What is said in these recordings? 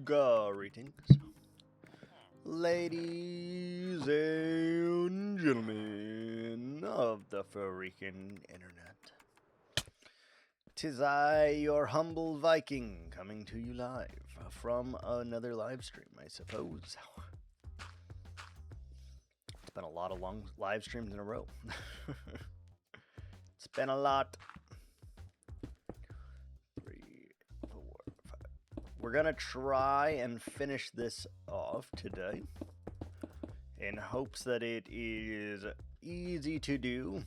Greetings, ladies and gentlemen of the freaking internet. 'Tis I, your humble Viking, coming to you live from another live stream, I suppose. It's been a lot of long live streams in a row. It's been a lot. 3, 4, 5. We're gonna try and finish this off today in hopes that it is easy to do.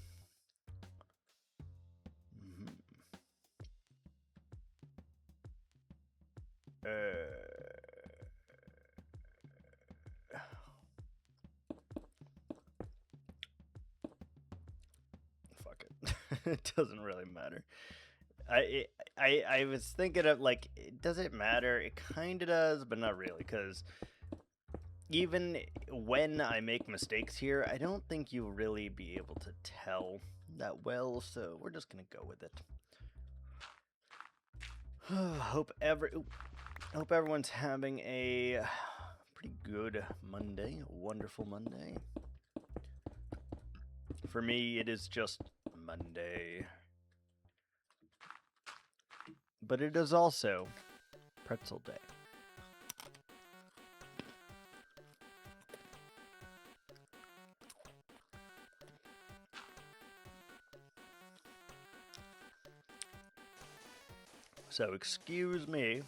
Fuck it. It doesn't really matter. I was thinking of, like, does it matter? It kind of does, but not really, because even when I make mistakes here, I don't think you'll really be able to tell that well, so we're just gonna go with it. Hope everyone's having a pretty good Monday, a wonderful Monday. For me, it is just Monday. But it is also pretzel day. So excuse me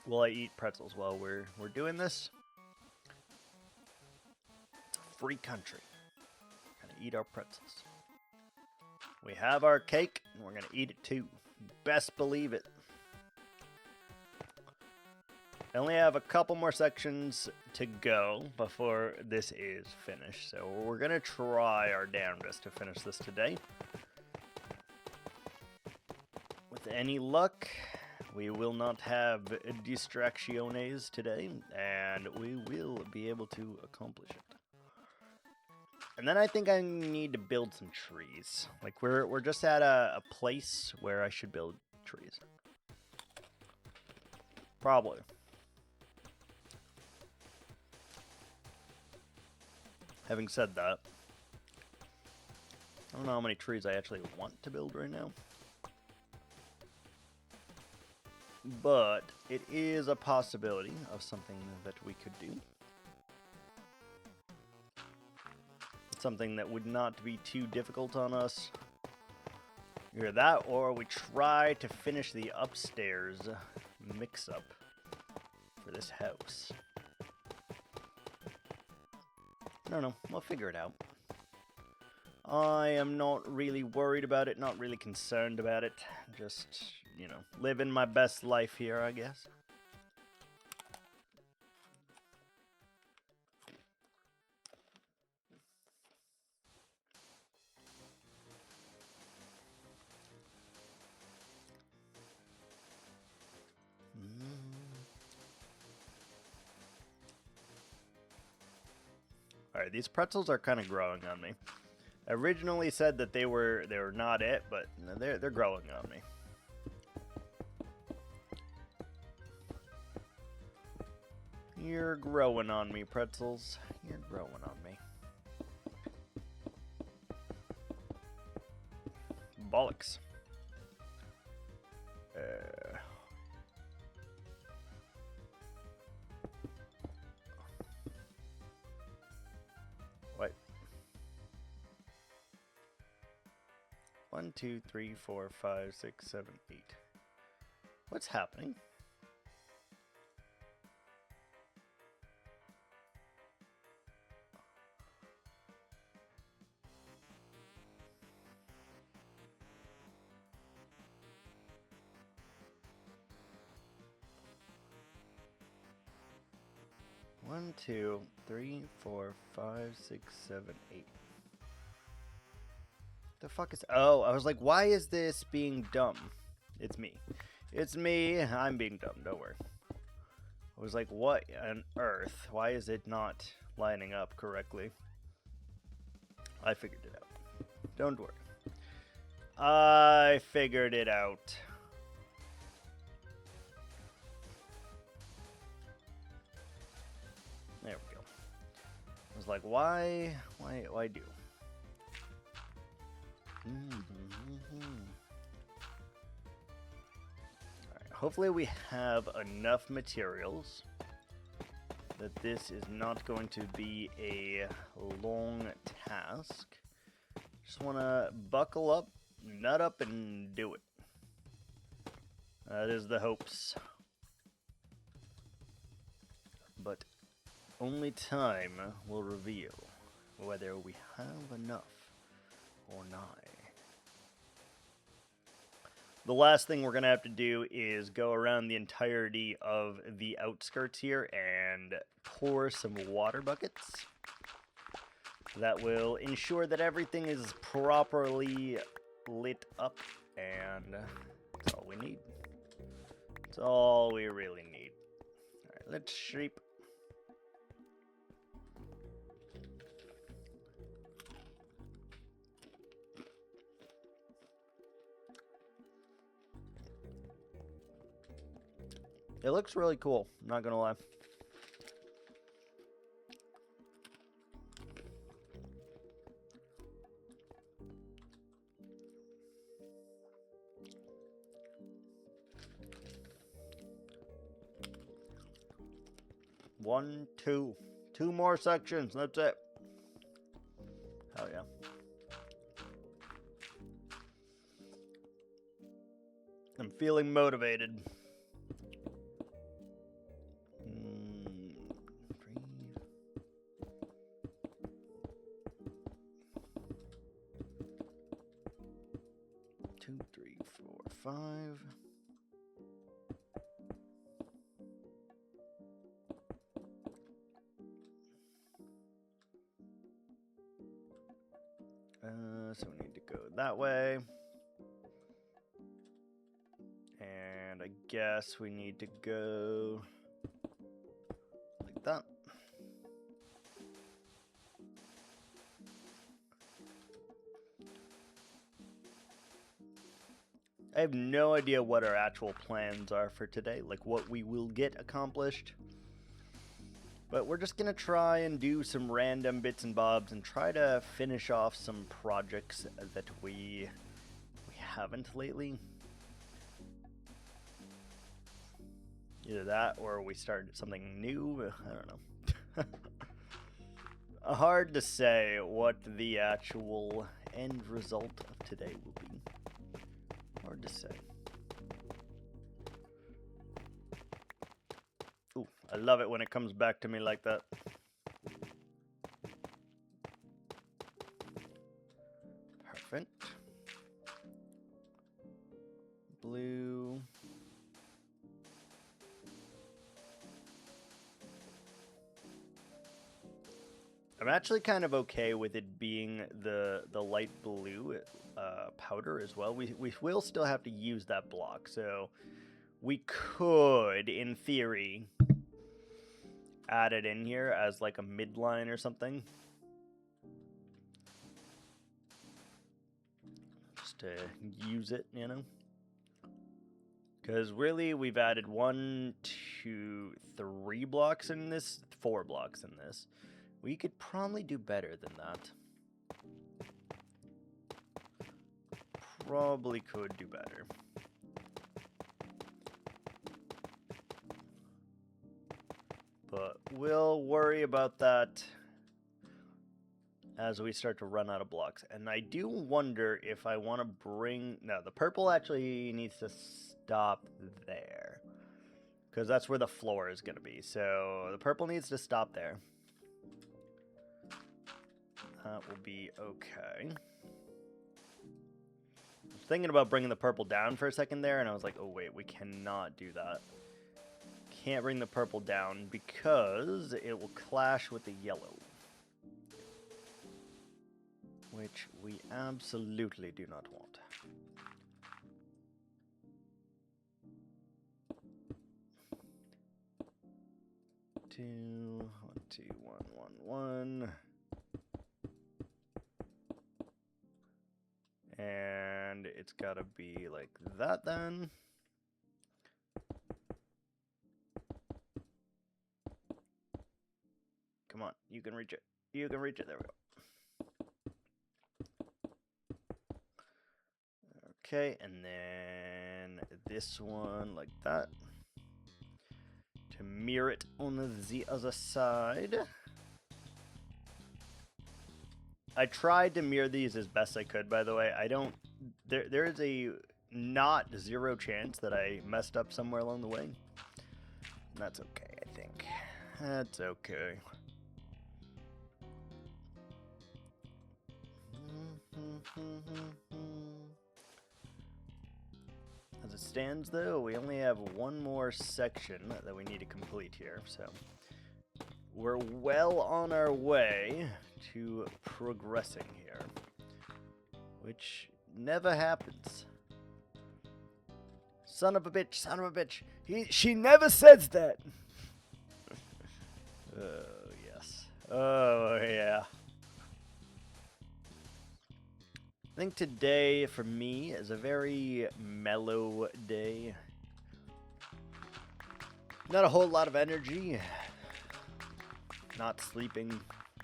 while I eat pretzels while we're doing this. It's a free country. We're gonna eat our pretzels. We have our cake, and we're gonna eat it too. Best believe it. I only have a couple more sections to go before this is finished, so we're gonna try our damnedest to finish this today. With any luck, we will not have distracciones today, and we will be able to accomplish it. And then I think I need to build some trees. Like, we're just at a place where I should build trees. Probably. Having said that, I don't know how many trees I actually want to build right now. But it is a possibility of something that we could do. Something that would not be too difficult on us. Either that, or we try to finish the upstairs mix-up for this house. I don't know. We'll figure it out. I am not really worried about it, not really concerned about it. Just, you know, living my best life here, I guess. Alright, these pretzels are kind of growing on me. I originally said that they were not it, but they're growing on me. You're growing on me, pretzels. You're growing on me. Bollocks. What? 1, 2, 3, 4, 5, 6, 7, 8. What's happening? One, 2, 3, 4, 5, 6, 7, 8. The fuck is... Oh, I was like, why is this being dumb? It's me. It's me. I'm being dumb. Don't worry. I was like, what on earth? Why is it not lining up correctly? I figured it out. Don't worry. I figured it out. was like, why do? Alright, hopefully we have enough materials that this is not going to be a long task. Just want to buckle up, nut up, and do it. That is the hopes. But only time will reveal whether we have enough or not. The last thing we're going to have to do is go around the entirety of the outskirts here and pour some water buckets. That will ensure that everything is properly lit up, and that's all we need. That's all we really need. Alright, let's sheep. It looks really cool, I'm not gonna lie. Two more sections, that's it. Hell yeah. I'm feeling motivated. 2, 3, 4, 5. So we need to go that way. And I guess we need to go like that. I have no idea what our actual plans are for today, like what we will get accomplished. But we're just going to try and do some random bits and bobs and try to finish off some projects that we haven't lately. Either that or we start something new. I don't know. Hard to say what the actual end result of today will be. Hard to say. Ooh, I love it when it comes back to me like that. Perfect. Blue. I'm actually kind of okay with it being the light blue powder as well. We will still have to use that block, so we could, in theory, add it in here as like a midline or something. Just to use it, you know? Because really, we've added 1, 2, 3 blocks in this, 4 blocks in this. We could probably do better than that. Probably could do better. But we'll worry about that as we start to run out of blocks. And I do wonder if I want to bring... No, the purple actually needs to stop there. Because that's where the floor is going to be. So the purple needs to stop there. That will be okay. I was thinking about bringing the purple down for a second there, and I was like, oh wait, we cannot do that. Can't bring the purple down because it will clash with the yellow. Which we absolutely do not want. Two, 1, 2, 1, 1, 1. And it's gotta be like that then. Come on, you can reach it. You can reach it. There we go. Okay, and then this one like that. To mirror it on the other side. I tried to mirror these as best I could, by the way. I don't... There is a not 0 chance that I messed up somewhere along the way. That's okay, I think. That's okay. As it stands, though, we only have one more section that we need to complete here, so we're well on our way to progressing here, which never happens. Son of a bitch, son of a bitch. She never says that. Oh, yes. Oh, yeah. I think today, for me, is a very mellow day. Not a whole lot of energy. Not sleeping,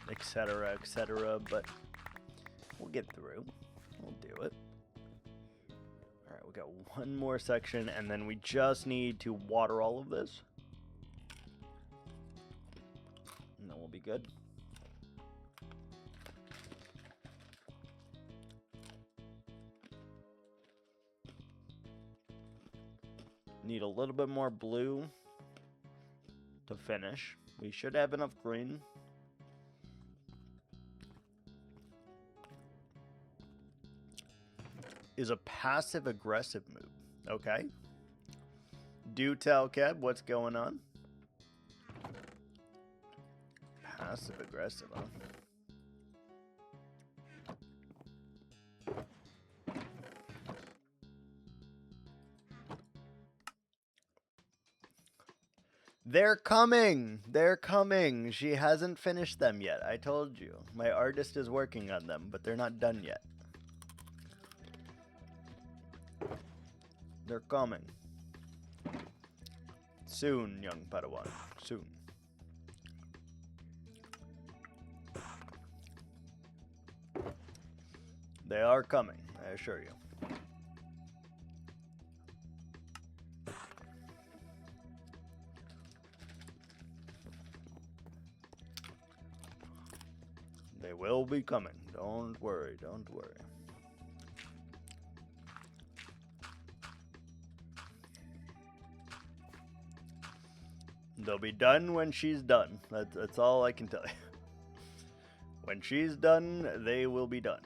etc., etc., but we'll get through. We'll do it. Alright, we got one more section, and then we just need to water all of this. And then we'll be good. Need a little bit more blue to finish. We should have enough green. Is a passive-aggressive move. Okay. Do tell, Keb, what's going on? Passive-aggressive, huh? They're coming! They're coming! She hasn't finished them yet. I told you. My artist is working on them, but they're not done yet. They're coming. Soon, young Padawan. Soon. They are coming, I assure you. They will be coming. Don't worry, don't worry. They'll be done when she's done. That's all I can tell you. When she's done, they will be done.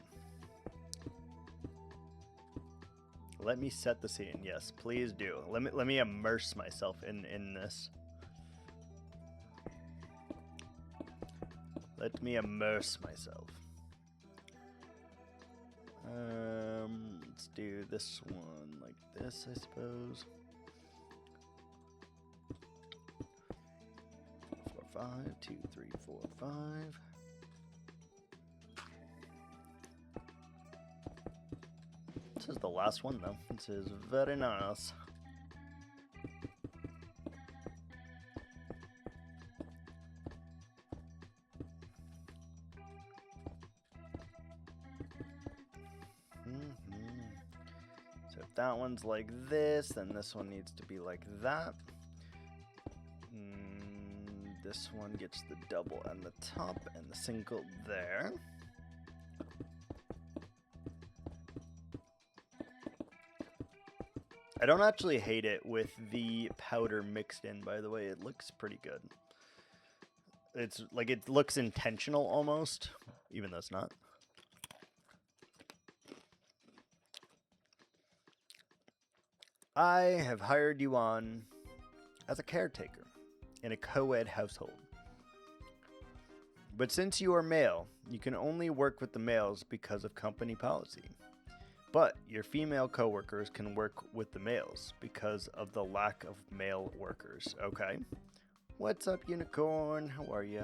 Let me set the scene. Yes, please do. Let me immerse myself in this. Let me immerse myself. Let's do this one like this, I suppose. 4, 5, 2, 3, 4, 5. This is the last one, though. This is very nice. So if that one's like this, then this one needs to be like that. This one gets the double on the top and the single there. I don't actually hate it with the powder mixed in, by the way. It looks pretty good. It's like it looks intentional almost, even though it's not. I have hired you on as a caretaker in a co-ed household. But since you are male, you can only work with the males because of company policy. But your female coworkers can work with the males because of the lack of male workers, okay? What's up, Unicorn? How are ya?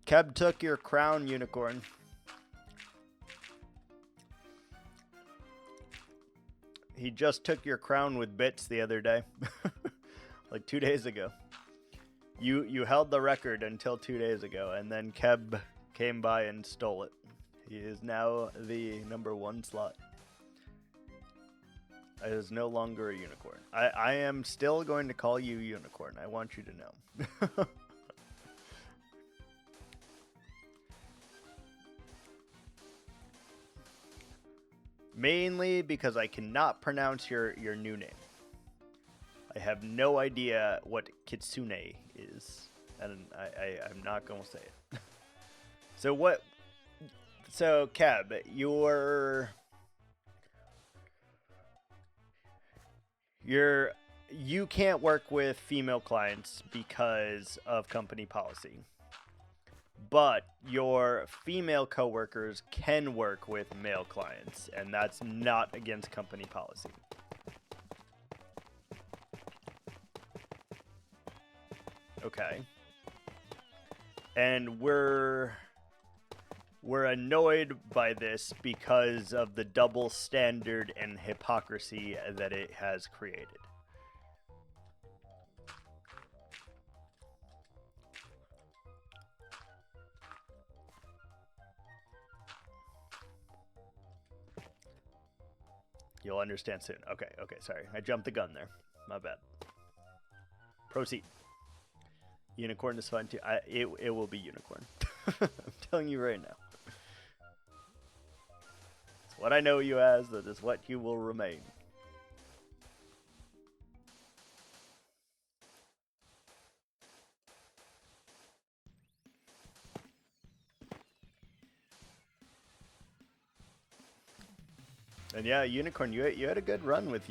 Keb took your crown, Unicorn. He just took your crown with bits the other day. like 2 days ago. You held the record until 2 days ago, and then Keb came by and stole it. He is now the #1 slot. It is no longer a unicorn. I am still going to call you unicorn. I want you to know. Mainly because I cannot pronounce your new name. I have no idea what Kitsune is, and I'm not going to say it. So what? So Keb, you can't work with female clients because of company policy. But your female coworkers can work with male clients, and that's not against company policy. Okay. And we're annoyed by this because of the double standard and hypocrisy that it has created. You'll understand soon. Okay, sorry. I jumped the gun there. My bad. Proceed. Unicorn is fun too. It will be unicorn. I'm telling you right now. It's what I know you as. That is what you will remain. And yeah, unicorn, you had a good run with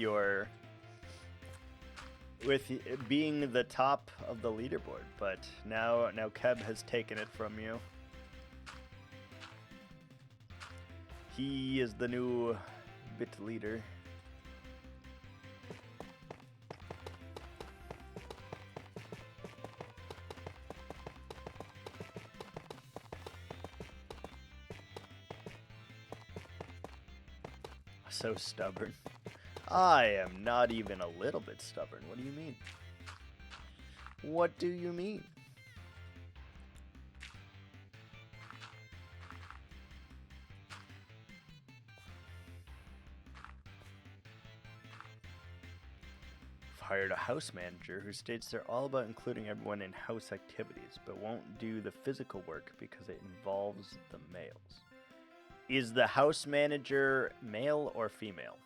being the top of the leaderboard, but now Keb has taken it from you. He is the new bit leader. So stubborn. I am not even a little bit stubborn. What do you mean? What do you mean? I've hired a house manager who states they're all about including everyone in house activities, but won't do the physical work because it involves the males. Is the house manager male or female?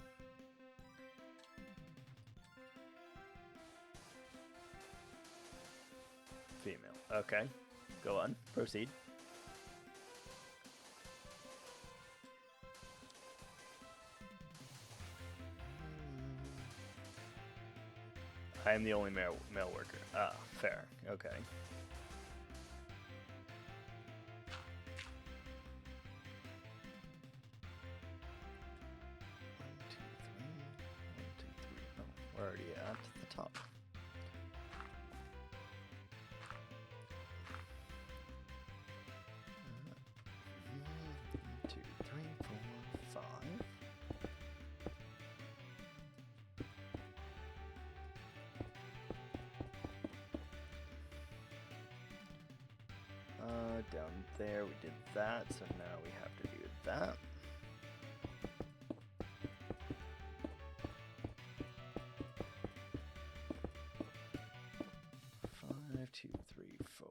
Female. Okay. Go on. Proceed. I am the only male worker. Ah, fair. Okay. We're already at the top. One, two, three, four, five. Down there we did that, so now we have to do that. 2, 3, 4.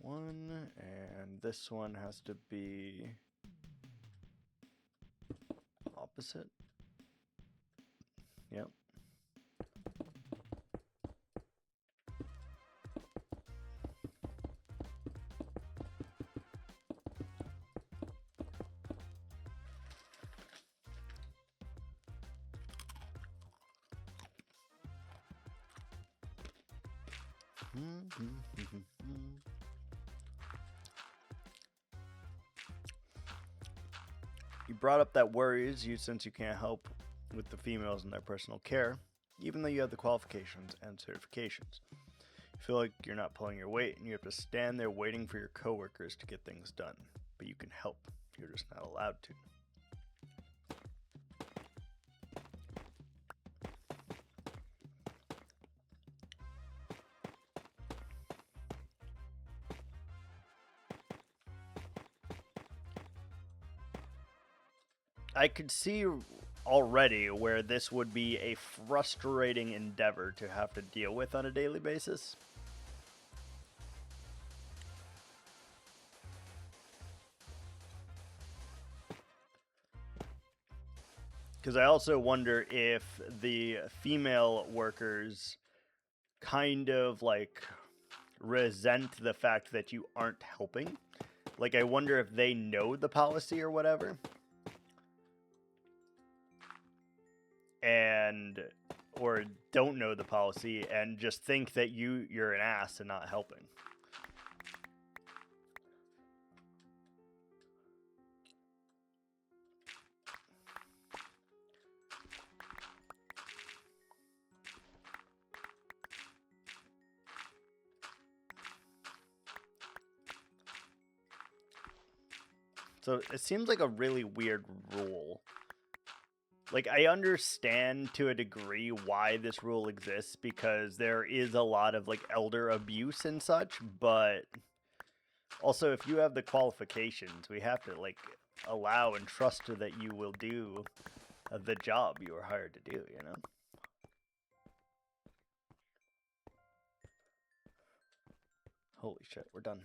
One, and this one has to be opposite. Yep. You brought up that worries you since you can't help with the females in their personal care, even though you have the qualifications and certifications. feel like you're not pulling your weight and you have to stand there waiting for your coworkers to get things done. But you can help. You're just not allowed to. I could see already where this would be a frustrating endeavor to have to deal with on a daily basis. Because I also wonder if the female workers kind of like resent the fact that you aren't helping. Like, I wonder if they know the policy or whatever. And or don't know the policy and just think that you're an ass and not helping. So it seems like a really weird rule. Like, I understand to a degree why this rule exists, because there is a lot of, like, elder abuse and such, but also, if you have the qualifications, we have to, like, allow and trust that you will do the job you were hired to do, you know? Holy shit, we're done.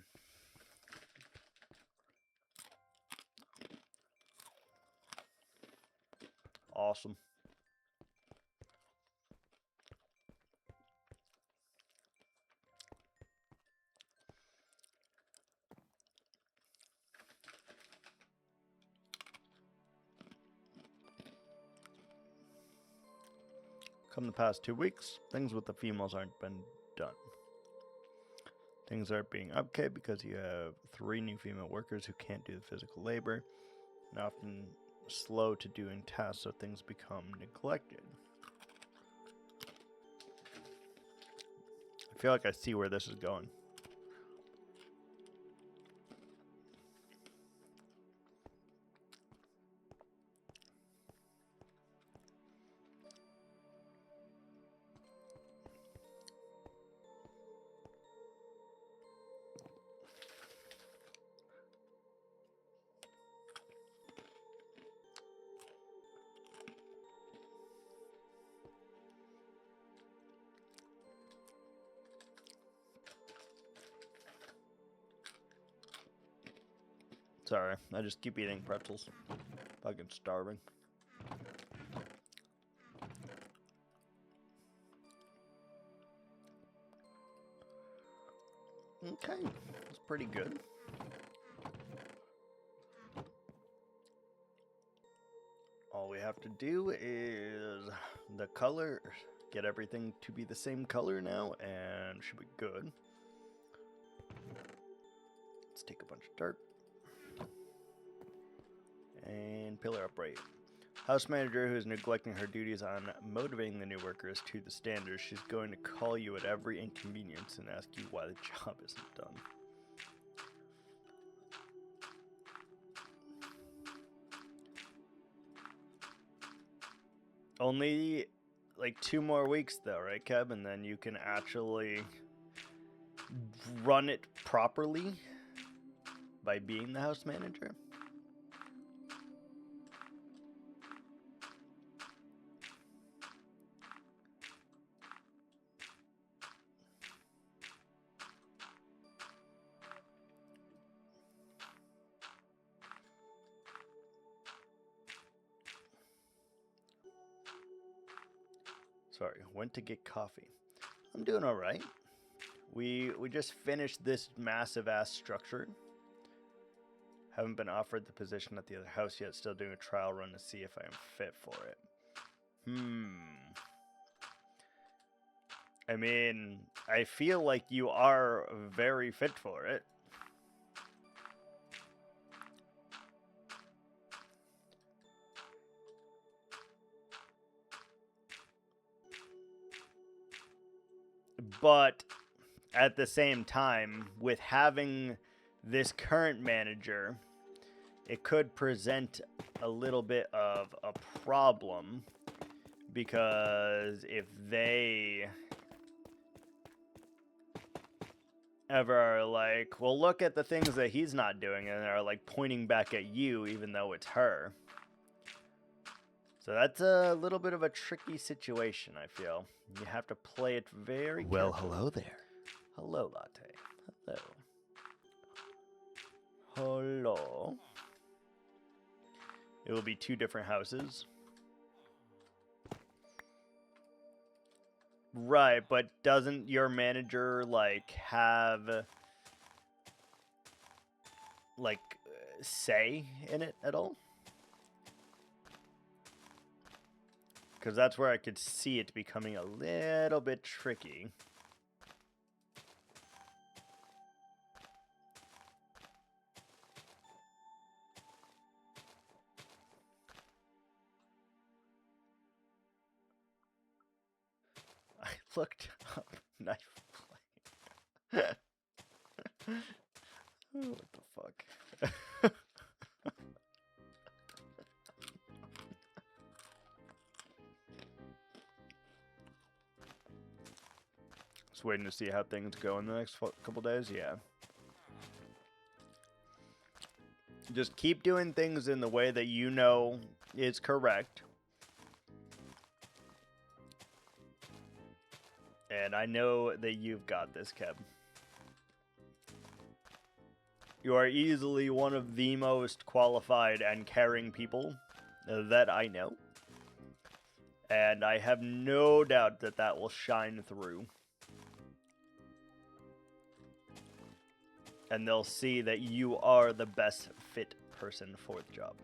Awesome. Come the past 2 weeks, things with the females aren't been done. Things aren't being okay because you have 3 new female workers who can't do the physical labor and often slow to doing tasks, so things become neglected. I feel like I see where this is going. Sorry, I just keep eating pretzels. Fucking starving. Okay, that's pretty good. All we have to do is the color, get everything to be the same color now, and should be good. Let's take a bunch of dirt. And pillar upright. House manager who is neglecting her duties on motivating the new workers to the standards. She's going to call you at every inconvenience and ask you why the job isn't done. Only like 2 more weeks though, right, Kev? And then you can actually run it properly by being the house manager. Sorry, went to get coffee. I'm doing all right. We just finished this massive ass structure. Haven't been offered the position at the other house yet. Still doing a trial run to see if I am fit for it. I mean, I feel like you are very fit for it. But at the same time, with having this current manager, it could present a little bit of a problem, because if they ever are like, well, look at the things that he's not doing, and are like pointing back at you even though it's her. So that's a little bit of a tricky situation, I feel. You have to play it very carefully. Well, hello there. Hello, Latte. Hello. Hello. It will be 2 different houses. Right, but doesn't your manager, like, have, like, say in it at all? Because that's where I could see it becoming a little bit tricky. I looked up knife play. What the fuck? Just waiting to see how things go in the next couple days. Yeah. Just keep doing things in the way that you know is correct. And I know that you've got this, Keb. You are easily one of the most qualified and caring people that I know. And I have no doubt that that will shine through. And they'll see that you are the best fit person for the job.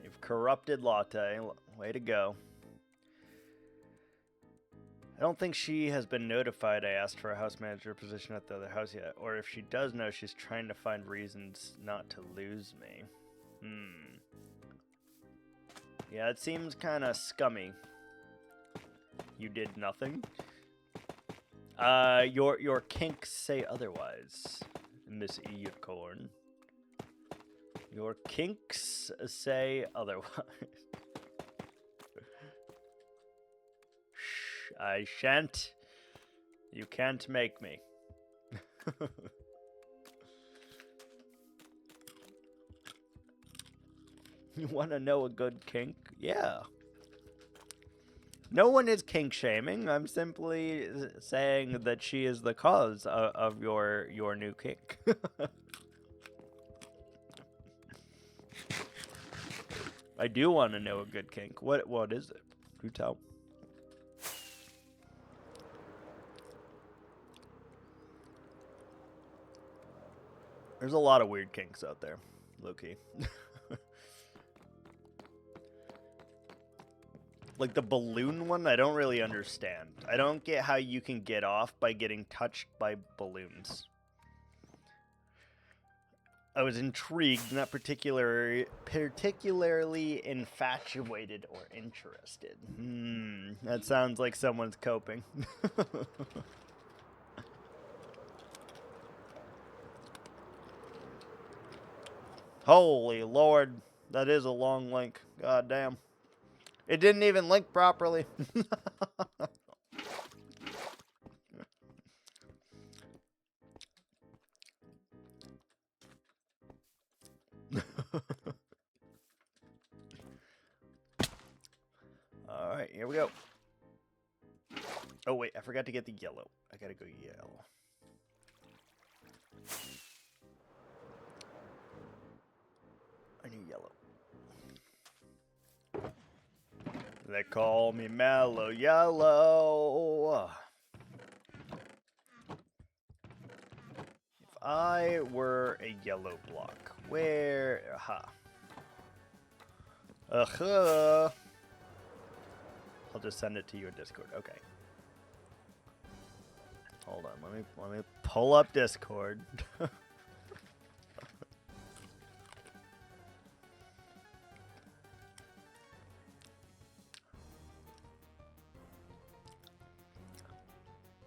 You've corrupted Latte. Way to go. I don't think she has been notified I asked for a house manager position at the other house yet. Or if she does know, she's trying to find reasons not to lose me. Yeah, it seems kind of scummy. You did nothing? Your kinks say otherwise, Miss Unicorn. Your kinks say otherwise. Shh, I shan't. You can't make me. You want to know a good kink? Yeah. No one is kink shaming. I'm simply saying that she is the cause of your new kink. I do want to know a good kink. What is it? Do tell. There's a lot of weird kinks out there, low-key. Like the balloon one, I don't really understand. I don't get how you can get off by getting touched by balloons. I was intrigued, not particularly infatuated or interested. That sounds like someone's coping. Holy Lord, that is a long link. God damn. It didn't even link properly. Alright, here we go. Oh wait, I forgot to get the yellow. I gotta go yellow. I need yellow. They call me Mellow Yellow. If I were a yellow block, where... Aha. I'll just send it to your Discord. Okay. Hold on, let me pull up Discord.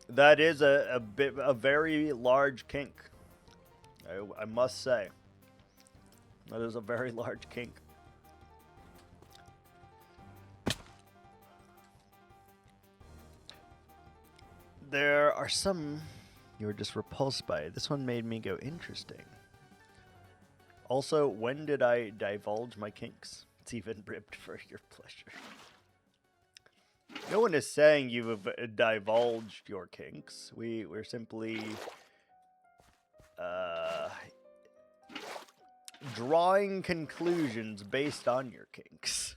That is a very large kink. I must say. That is a very large kink. There are some you're just repulsed by. This one made me go interesting. Also, when did I divulge my kinks? It's even ribbed for your pleasure. No one is saying you've divulged your kinks. We're simply drawing conclusions based on your kinks.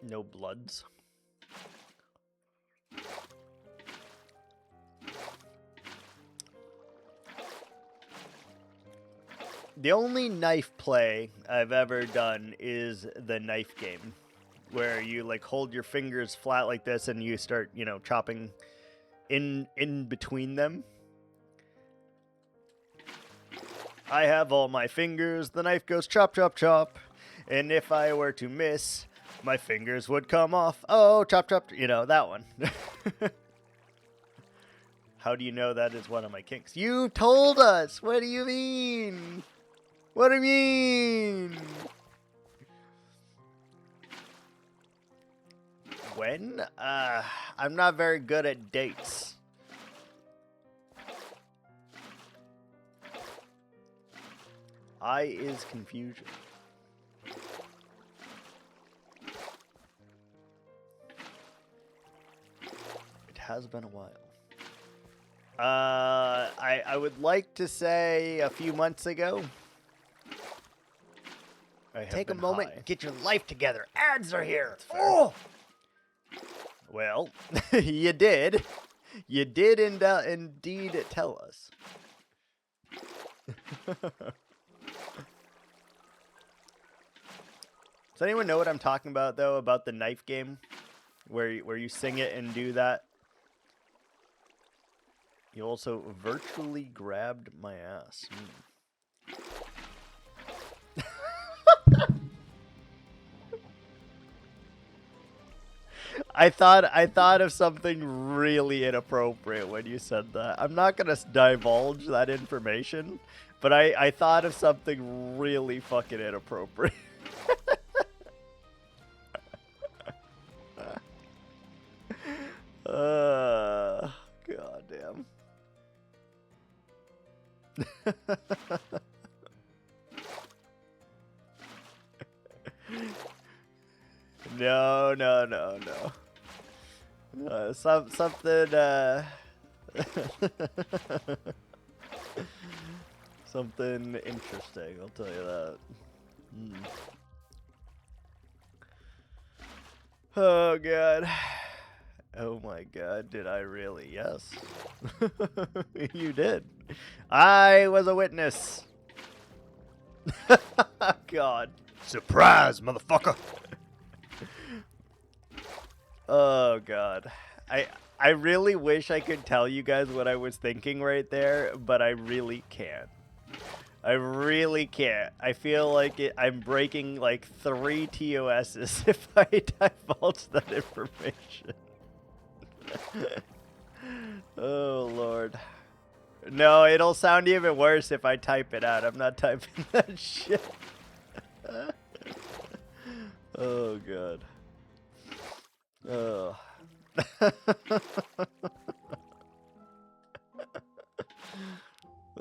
No bloods. The only knife play I've ever done is the knife game, where you like hold your fingers flat like this and you start, you know, chopping in between them. I have all my fingers, the knife goes chop, chop, chop, and if I were to miss, my fingers would come off. Oh, chop, chop, you know, that one. How do you know that is one of my kinks? You told us! What do you mean? What do you mean? When? I'm not very good at dates. I is confusion. It has been a while. I would like to say a few months ago. Take a moment and get your life together. Ads are here. Oh! Well, you did. You did indeed tell us. Does anyone know what I'm talking about, though? About the knife game? Where you sing it and do that? You also virtually grabbed my ass. I thought of something really inappropriate when you said that. I'm not gonna divulge that information, but I thought of something really fucking inappropriate. Goddamn. No. Something, something interesting, I'll tell you that. Oh, God. Oh, my God, did I really? Yes. You did. I was a witness. God. Surprise, motherfucker. Oh, God. I really wish I could tell you guys what I was thinking right there, but I really can't. I really can't. I feel like I'm breaking like 3 TOSs if I divulge that information. Oh, Lord. No, it'll sound even worse if I type it out. I'm not typing that shit. Oh, God. Oh.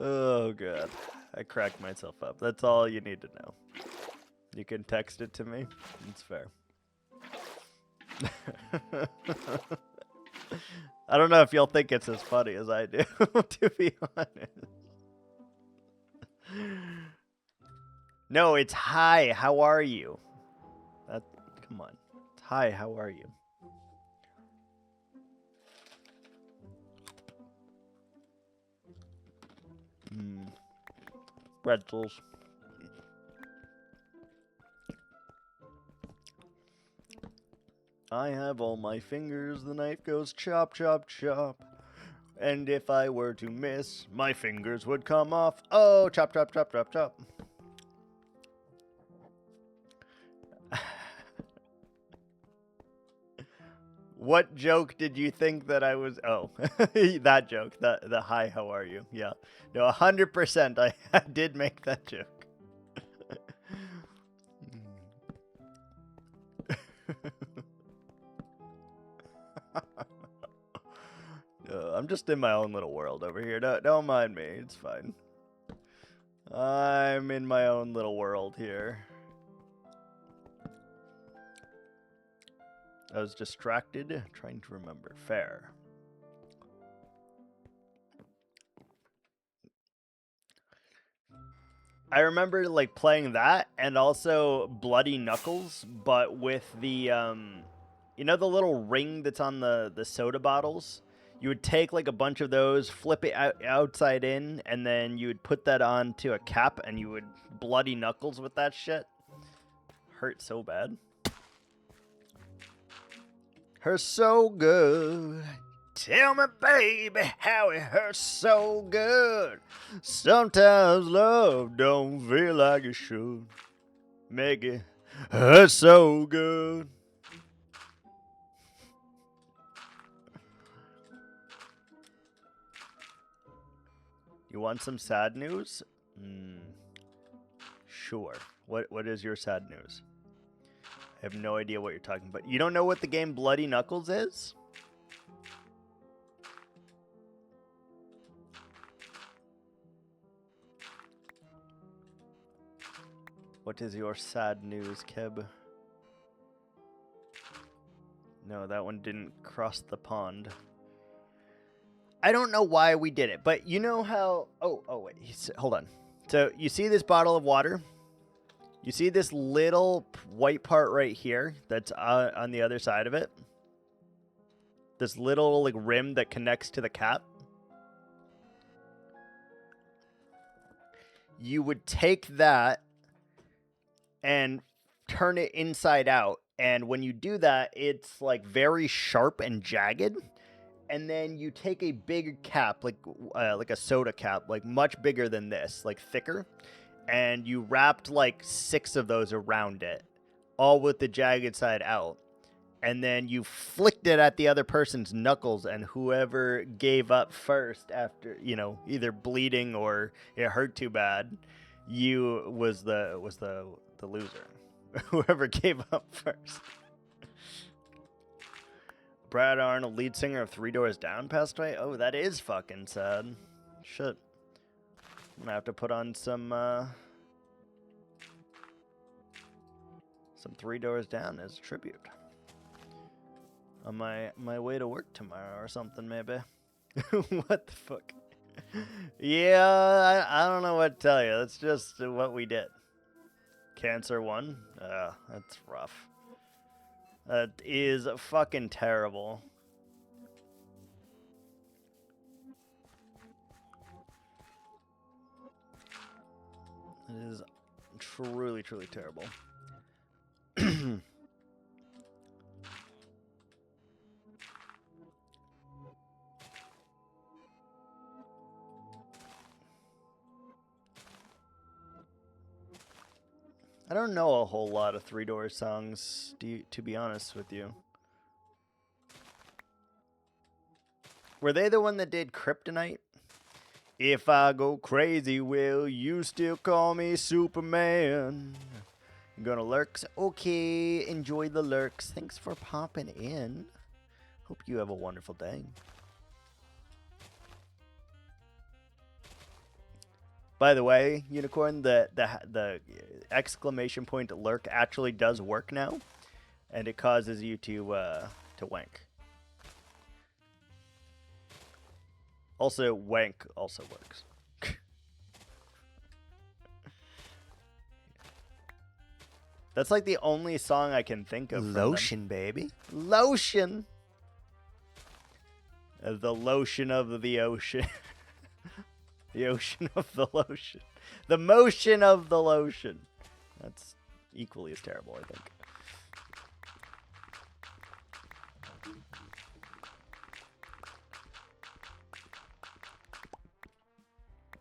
Oh, God. I cracked myself up. That's all you need to know. You can text it to me. It's fair. I don't know if y'all think it's as funny as I do, to be honest. No, it's hi, how are you? Come on. It's hi, how are you? Pretzels. I have all my fingers, the knife goes chop, chop, chop. And if I were to miss, my fingers would come off. Oh, chop, chop, chop, chop, chop. What joke did you think that I was? Oh, that joke. The hi, how are you? Yeah. No, 100% I did make that joke. I'm just in my own little world over here. Don't mind me. It's fine. I'm in my own little world here. I was distracted trying to remember. Fair. I remember like playing that and also Bloody Knuckles, but with the you know the little ring that's on the soda bottles? You would take like a bunch of those, flip it outside in, and then you would put that onto a cap and you would Bloody Knuckles with that shit. Hurt so bad. Hurt so good. Tell me, baby, how it hurts so good. Sometimes love don't feel like it should. Make it hurt so good. You want some sad news? Sure. What is your sad news? I have no idea what you're talking about. You don't know what the game Bloody Knuckles is? What is your sad news, Keb? No, that one didn't cross the pond. I don't know why we did it, but you know how... Oh, wait. Hold on. So, you see this bottle of water? You see this little white part right here that's on the other side of it? This little like rim that connects to the cap? You would take that and turn it inside out. And when you do that, it's like very sharp and jagged. And then you take a big cap, like a soda cap, like much bigger than this, like thicker. And you wrapped like 6 of those around it, all with the jagged side out. And then you flicked it at the other person's knuckles, and whoever gave up first after, you know, either bleeding or it hurt too bad, was the loser. Whoever gave up first. Brad Arnold, lead singer of Three Doors Down, passed away. Oh, that is fucking sad. Shit. I'm gonna have to put on some Three Doors Down as a tribute. On my way to work tomorrow or something, maybe. What the fuck? Yeah, I don't know what to tell you. That's just what we did. Cancer won? That's rough. That is fucking terrible. It is truly, truly terrible. I don't know a whole lot of Three Doors songs, to be honest with you. Were they the one that did Kryptonite? If I go crazy, will you still call me Superman? I'm gonna lurks. Okay, enjoy the lurks. Thanks for popping in. Hope you have a wonderful day. By the way, Unicorn, the exclamation point lurk actually does work now, and it causes you to wank. Also, wank also works. That's like the only song I can think of. Lotion, baby. Lotion. The lotion of the ocean. The ocean of the lotion. The motion of the lotion. That's equally as terrible, I think.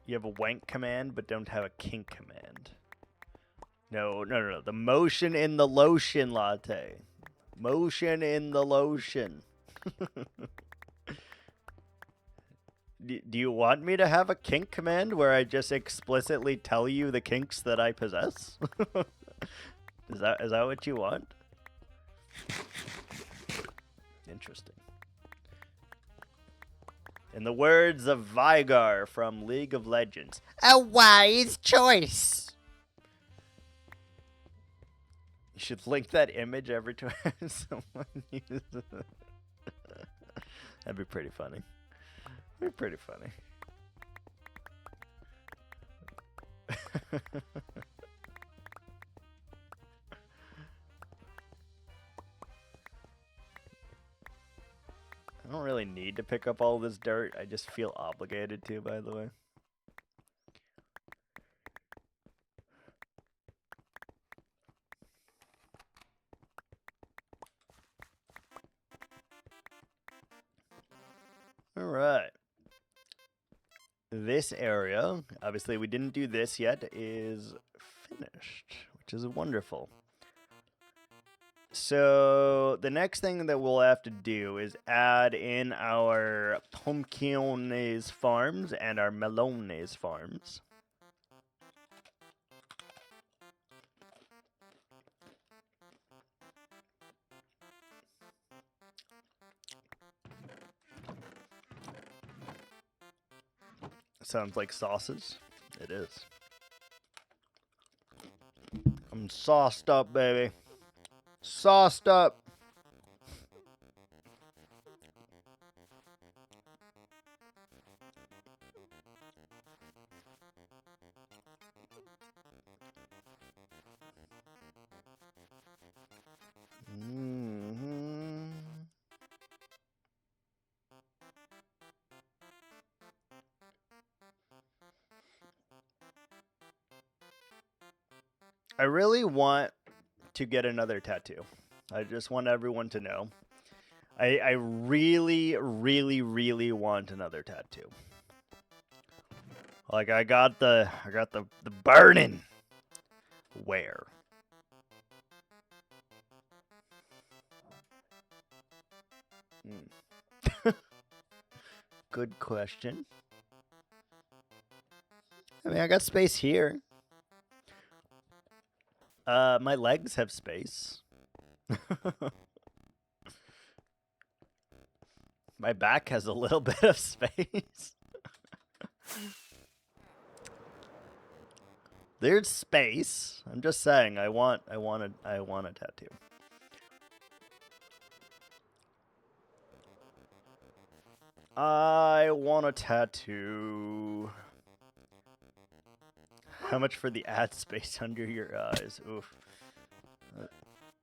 You have a wank command, but don't have a kink command. No. The motion in the lotion latte. Motion in the lotion. Do you want me to have a kink command where I just explicitly tell you the kinks that I possess? Is that what you want? Interesting. In the words of Vigar from League of Legends, a wise choice. You should link that image every time someone uses it. That'd be pretty funny. That'd be pretty funny. I don't really need to pick up all this dirt. I just feel obligated to, by the way. All right. This area, obviously we didn't do this yet, is finished, which is wonderful. So the next thing that we'll have to do is add in our pumpkins farms and our melones farms. Sounds like sauces. It is. I'm sauced up, baby. Sauced up. I really want to get another tattoo. I just want everyone to know. I really, really, really want another tattoo. Like I got the burning. Where? Good question. I mean, I got space here. My legs have space. My back has a little bit of space. There's space. I'm just saying I want a tattoo. I want a tattoo. How much for the ad space under your eyes? Oof.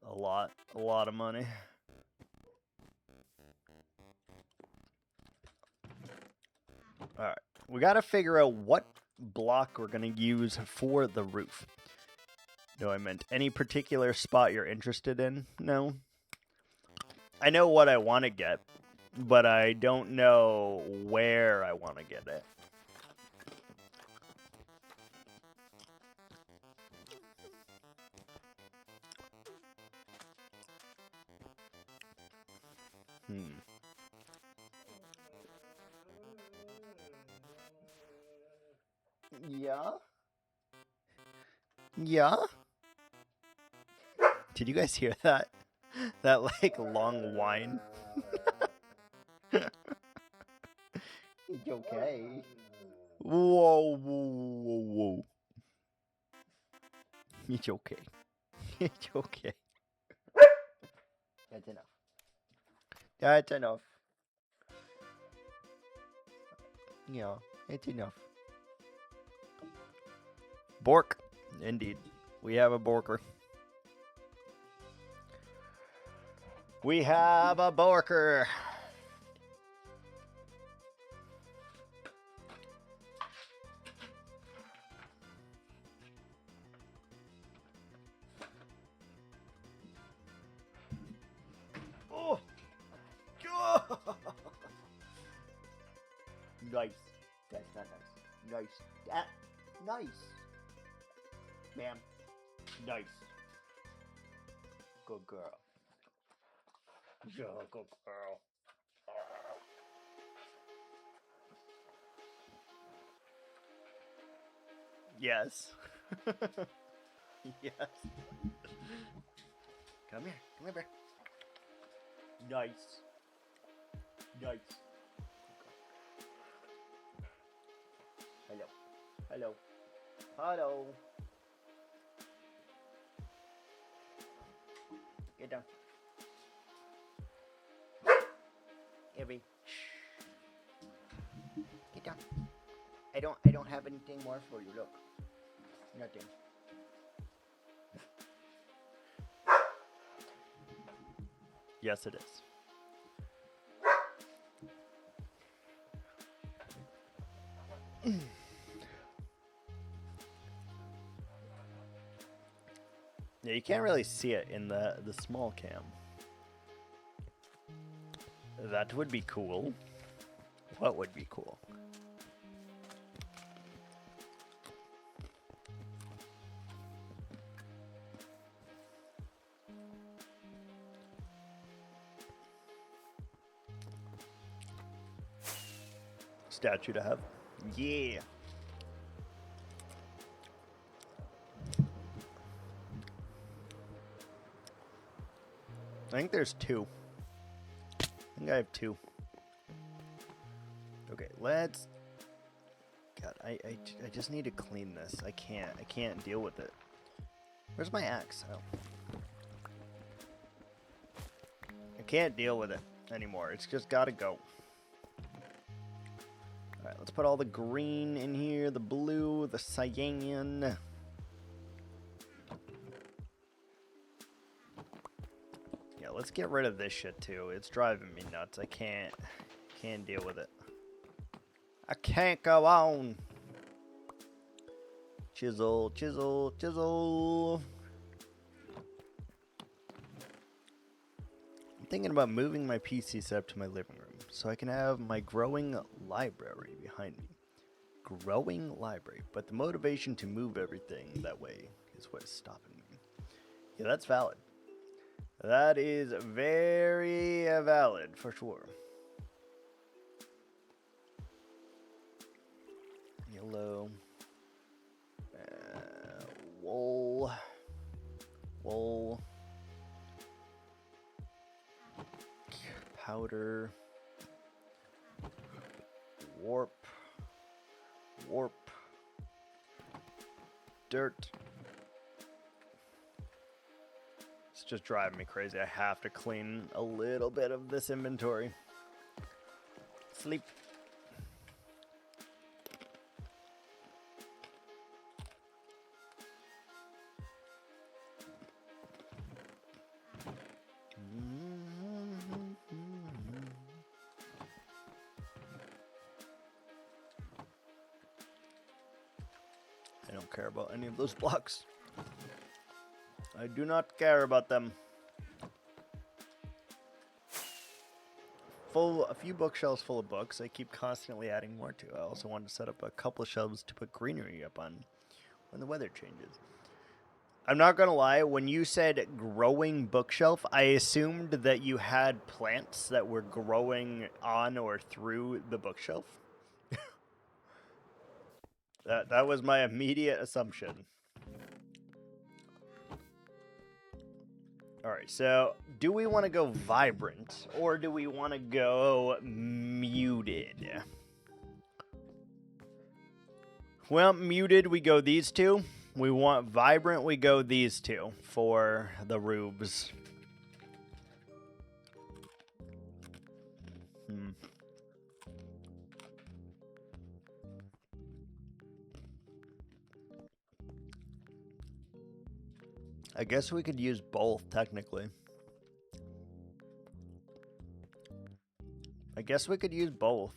A lot of money. Alright, we gotta figure out what block we're gonna use for the roof. No, I meant any particular spot you're interested in? No. I know what I want to get, but I don't know where I want to get it. Yeah? Yeah? Did you guys hear that? That, like, long whine? It's okay. Whoa. It's okay. It's okay. That's enough. That's enough. Yeah, it's enough. Bork. Indeed. We have a Borker. We have a Borker. Oh. Nice. That's not nice. Nice. Nice. Ma'am. Nice. Good girl. Good girl. Yes. Yes. Come here. Come here, bear. Nice. Nice. Hello. Hello. Hello. Get down. Evie. Get down. I don't have anything more for you. Look. Nothing. Yes, it is. Yeah, you can't really see it in the small cam. That would be cool. What would be cool? Statue to have. Yeah. I think there's 2. I think I have 2. Okay, let's. God, I just need to clean this. I can't deal with it. Where's my axe? Oh. I can't deal with it anymore. It's just gotta go. Alright, let's put all the green in here, the blue, the cyan. Yeah, let's get rid of this shit too. It's driving me nuts. I can't deal with it. I can't go on. Chisel, chisel, chisel. I'm thinking about moving my PC setup to my living room so I can have my growing library behind me. Growing library, but the motivation to move everything that way is what is stopping me. Yeah, that's valid. That is very valid for sure. Yellow. Wool. Wool. Powder. Warp. Warp. Dirt. It's just driving me crazy. I have to clean a little bit of this inventory. Sleep. I don't care about any of those blocks. I do not care about them. A few bookshelves full of books. I keep constantly adding more to. I also want to set up a couple of shelves to put greenery up on when the weather changes. I'm not gonna lie, when you said growing bookshelf, I assumed that you had plants that were growing on or through the bookshelf. That was my immediate assumption. Alright, so do we want to go vibrant or do we want to go muted? Well, muted, we go these two. We want vibrant, we go these two for the roofs. I guess we could use both, technically. I guess we could use both.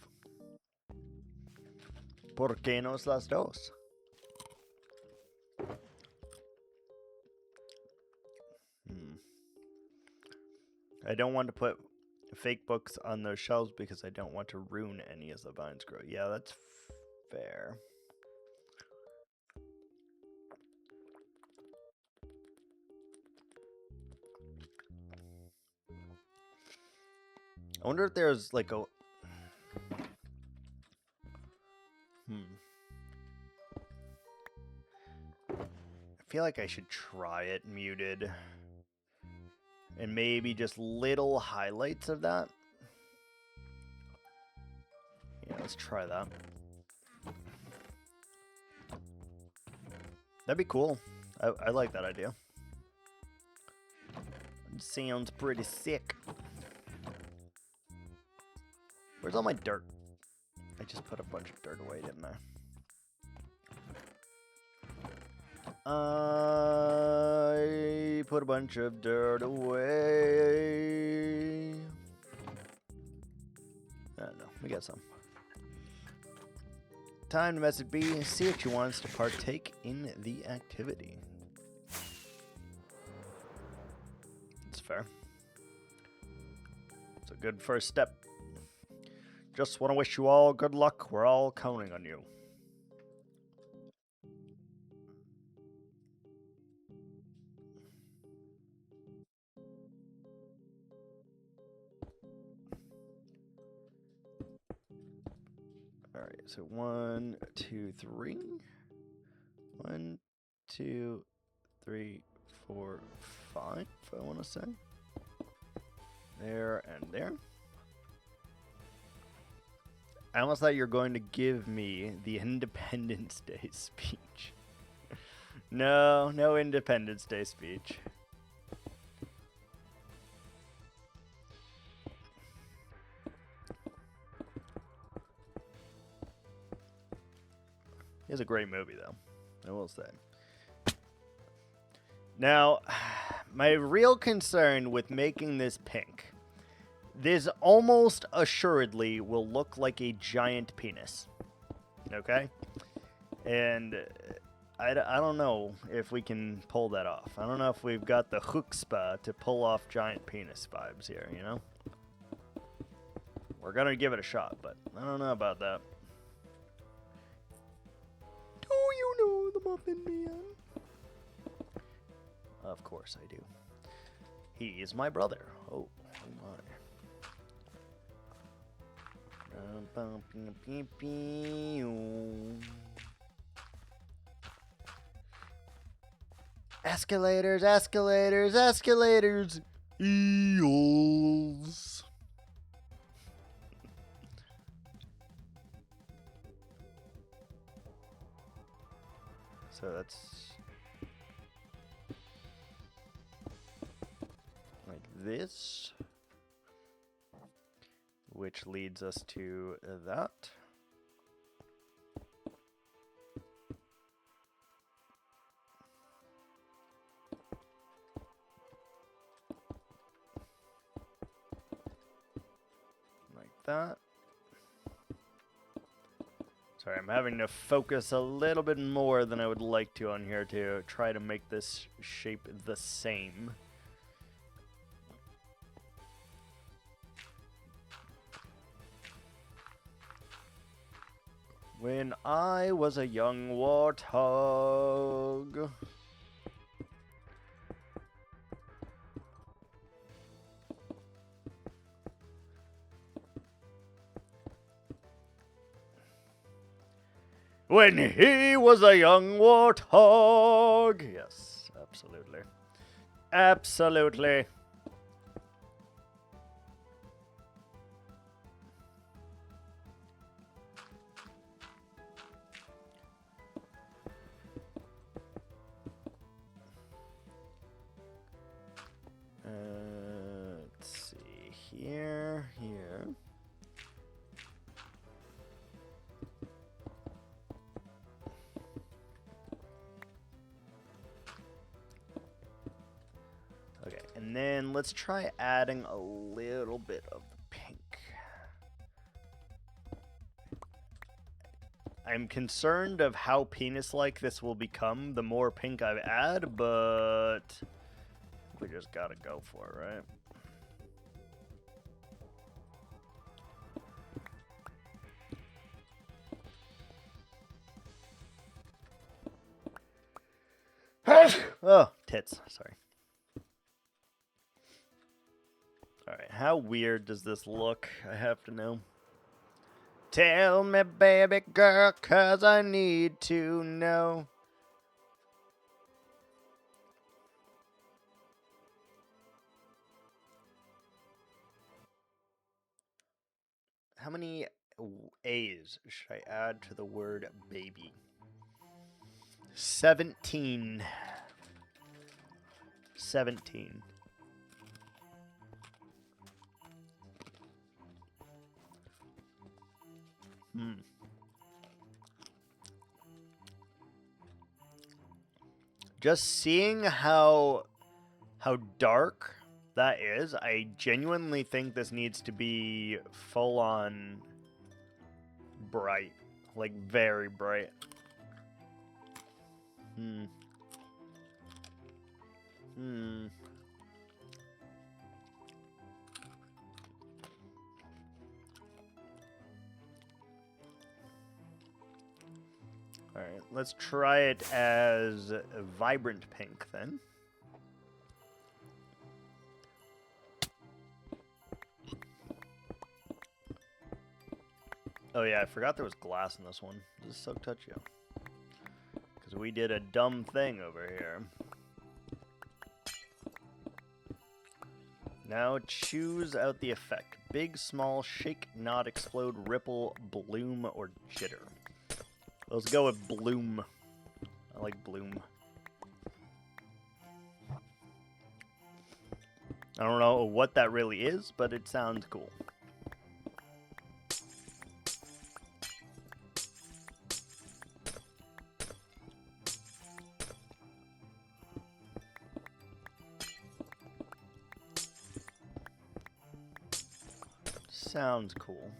¿Por qué no las dos? I don't want to put fake books on those shelves because I don't want to ruin any as the vines grow. Yeah, that's fair. wonder if there's like a... I feel like I should try it muted. And maybe just little highlights of that. Yeah, let's try that. That'd be cool. I like that idea. It sounds pretty sick. Where's all my dirt? I just put a bunch of dirt away, didn't I? I put a bunch of dirt away. I don't know. We got some. Time to message B, see if she wants to partake in the activity. That's fair. It's a good first step. Just want to wish you all good luck. We're all counting on you. Alright, so 1, 2, 3. 1, 2, 3, 4, 5, I want to say. There and there. I almost thought you were going to give me the Independence Day speech. No, no Independence Day speech. It's a great movie, though, I will say. Now, my real concern with making this pink, this almost assuredly will look like a giant penis, okay? And I don't know if we can pull that off. I don't know if we've got the chutzpah to pull off giant penis vibes here, you know? We're gonna give it a shot, but I don't know about that. Do you know the Muffin Man? Of course I do. He is my brother. Oh my. Escalators, escalators, escalators. Eels. So that's like this, which leads us to that. Like that. Sorry, I'm having to focus a little bit more than I would like to on here to try to make this shape the same. When I was a young warthog. When he was a young warthog. Yes, absolutely. Absolutely. Let's see. Here. Okay, and then let's try adding a little bit of pink. I'm concerned of how penis-like this will become the more pink I add, but we just gotta go for it, right? Oh, tits. Sorry. All right, How weird does this look? I have to know. Tell me, baby girl, 'cause I need to know. How many A's should I add to the word baby? 17. 17. Just seeing how dark that is, I genuinely think this needs to be full on bright, like very bright. Alright, let's try it as a vibrant pink then. Oh yeah, I forgot there was glass in this one. This is so touchy. Because we did a dumb thing over here. Now choose out the effect. Big, small, shake, not explode, ripple, bloom, or jitter. Let's go with bloom. I like bloom. I don't know what that really is, but it sounds cool. Sounds cool.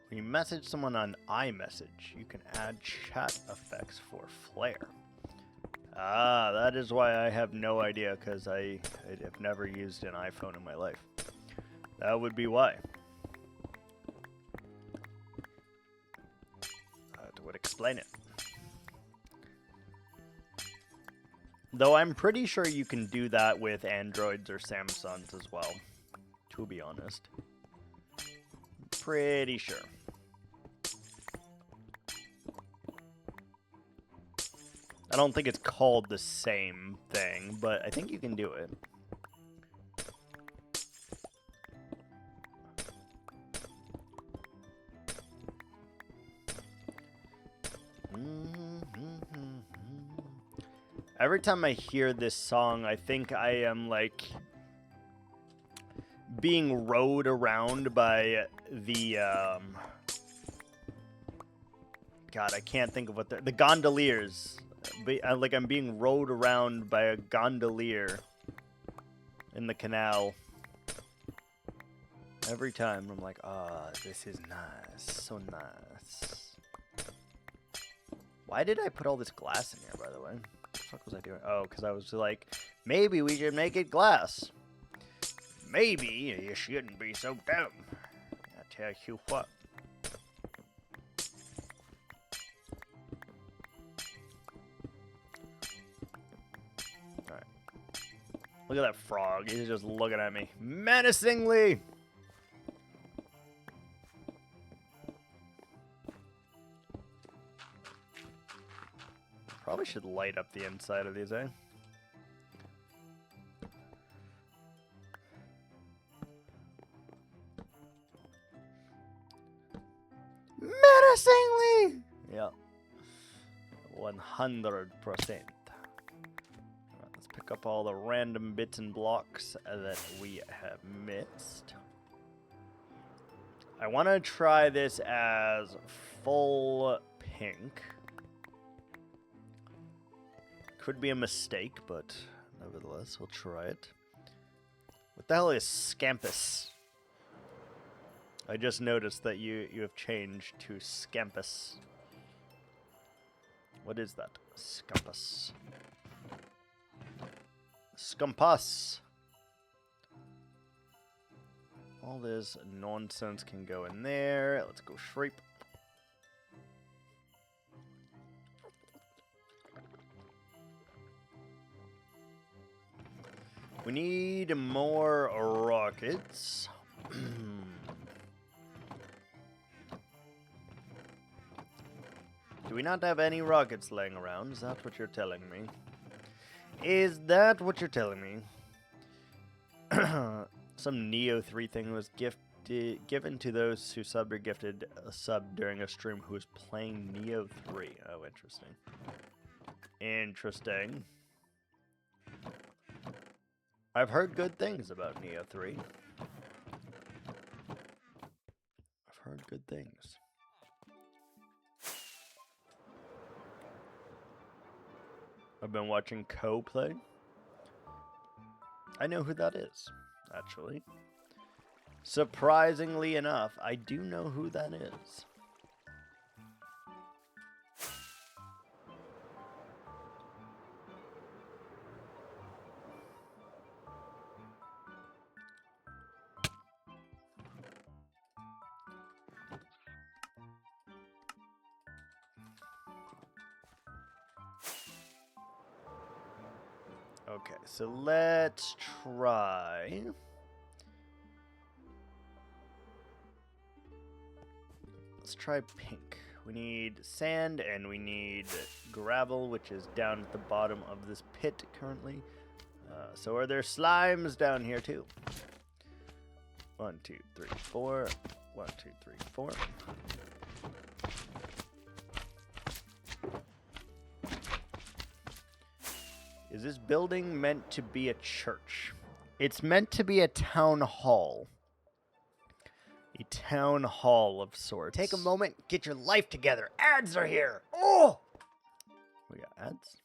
When you message someone on iMessage, you can add chat effects for Flare. Ah, that is why I have no idea, because I have never used an iPhone in my life. That would be why. That would explain it. Though I'm pretty sure you can do that with Androids or Samsungs as well, to be honest. Pretty sure. I don't think it's called the same thing, but I think you can do it. Every time I hear this song, I think I am, like, being rowed around by the, God, I can't think of what the gondoliers. Like, I'm being rowed around by a gondolier in the canal. Every time, I'm like, ah, this is nice, so nice. Why did I put all this glass in here, by the way? What the fuck was I doing? Oh, because I was like, maybe we should make it glass. Maybe you shouldn't be so dumb. I tell you what. Alright. Look at that frog. He's just looking at me menacingly. Probably should light up the inside of these, eh? Menacingly! Yeah. 100%. Let's pick up all the random bits and blocks that we have missed. I want to try this as full pink. Could be a mistake, but nevertheless, we'll try it. What the hell is Scampus? I just noticed that you have changed to Scampus. What is that? Scampus. Scampus. All this nonsense can go in there. Let's go shriep. We need more rockets. Do we not have any rockets laying around? Is that what you're telling me? Is that what you're telling me? Some Neo 3 thing was given to those who subbed or gifted a sub during a stream who was playing Neo 3. Oh, interesting. Interesting. I've heard good things about Neo 3. I've heard good things. I've been watching Ko play. I know who that is, actually. Surprisingly enough, I do know who that is. Okay, so let's try. Let's try pink. We need sand and we need gravel, which is down at the bottom of this pit currently. So are there slimes down here too? 1, 2, 3, 4. 1, 2, 3, 4. Is this building meant to be a church? It's meant to be a town hall. A town hall of sorts. Take a moment, get your life together. Ads are here. Oh! We got ads.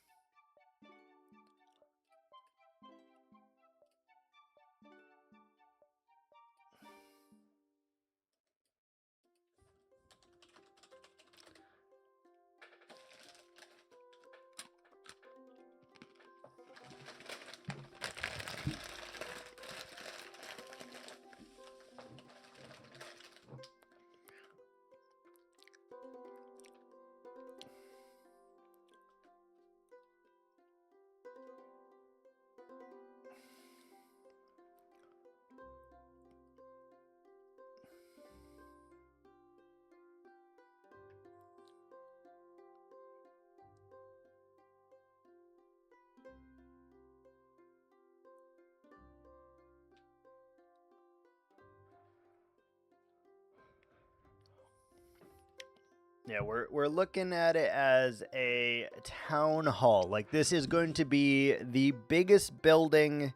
Yeah, we're looking at it as a town hall. Like, this is going to be the biggest building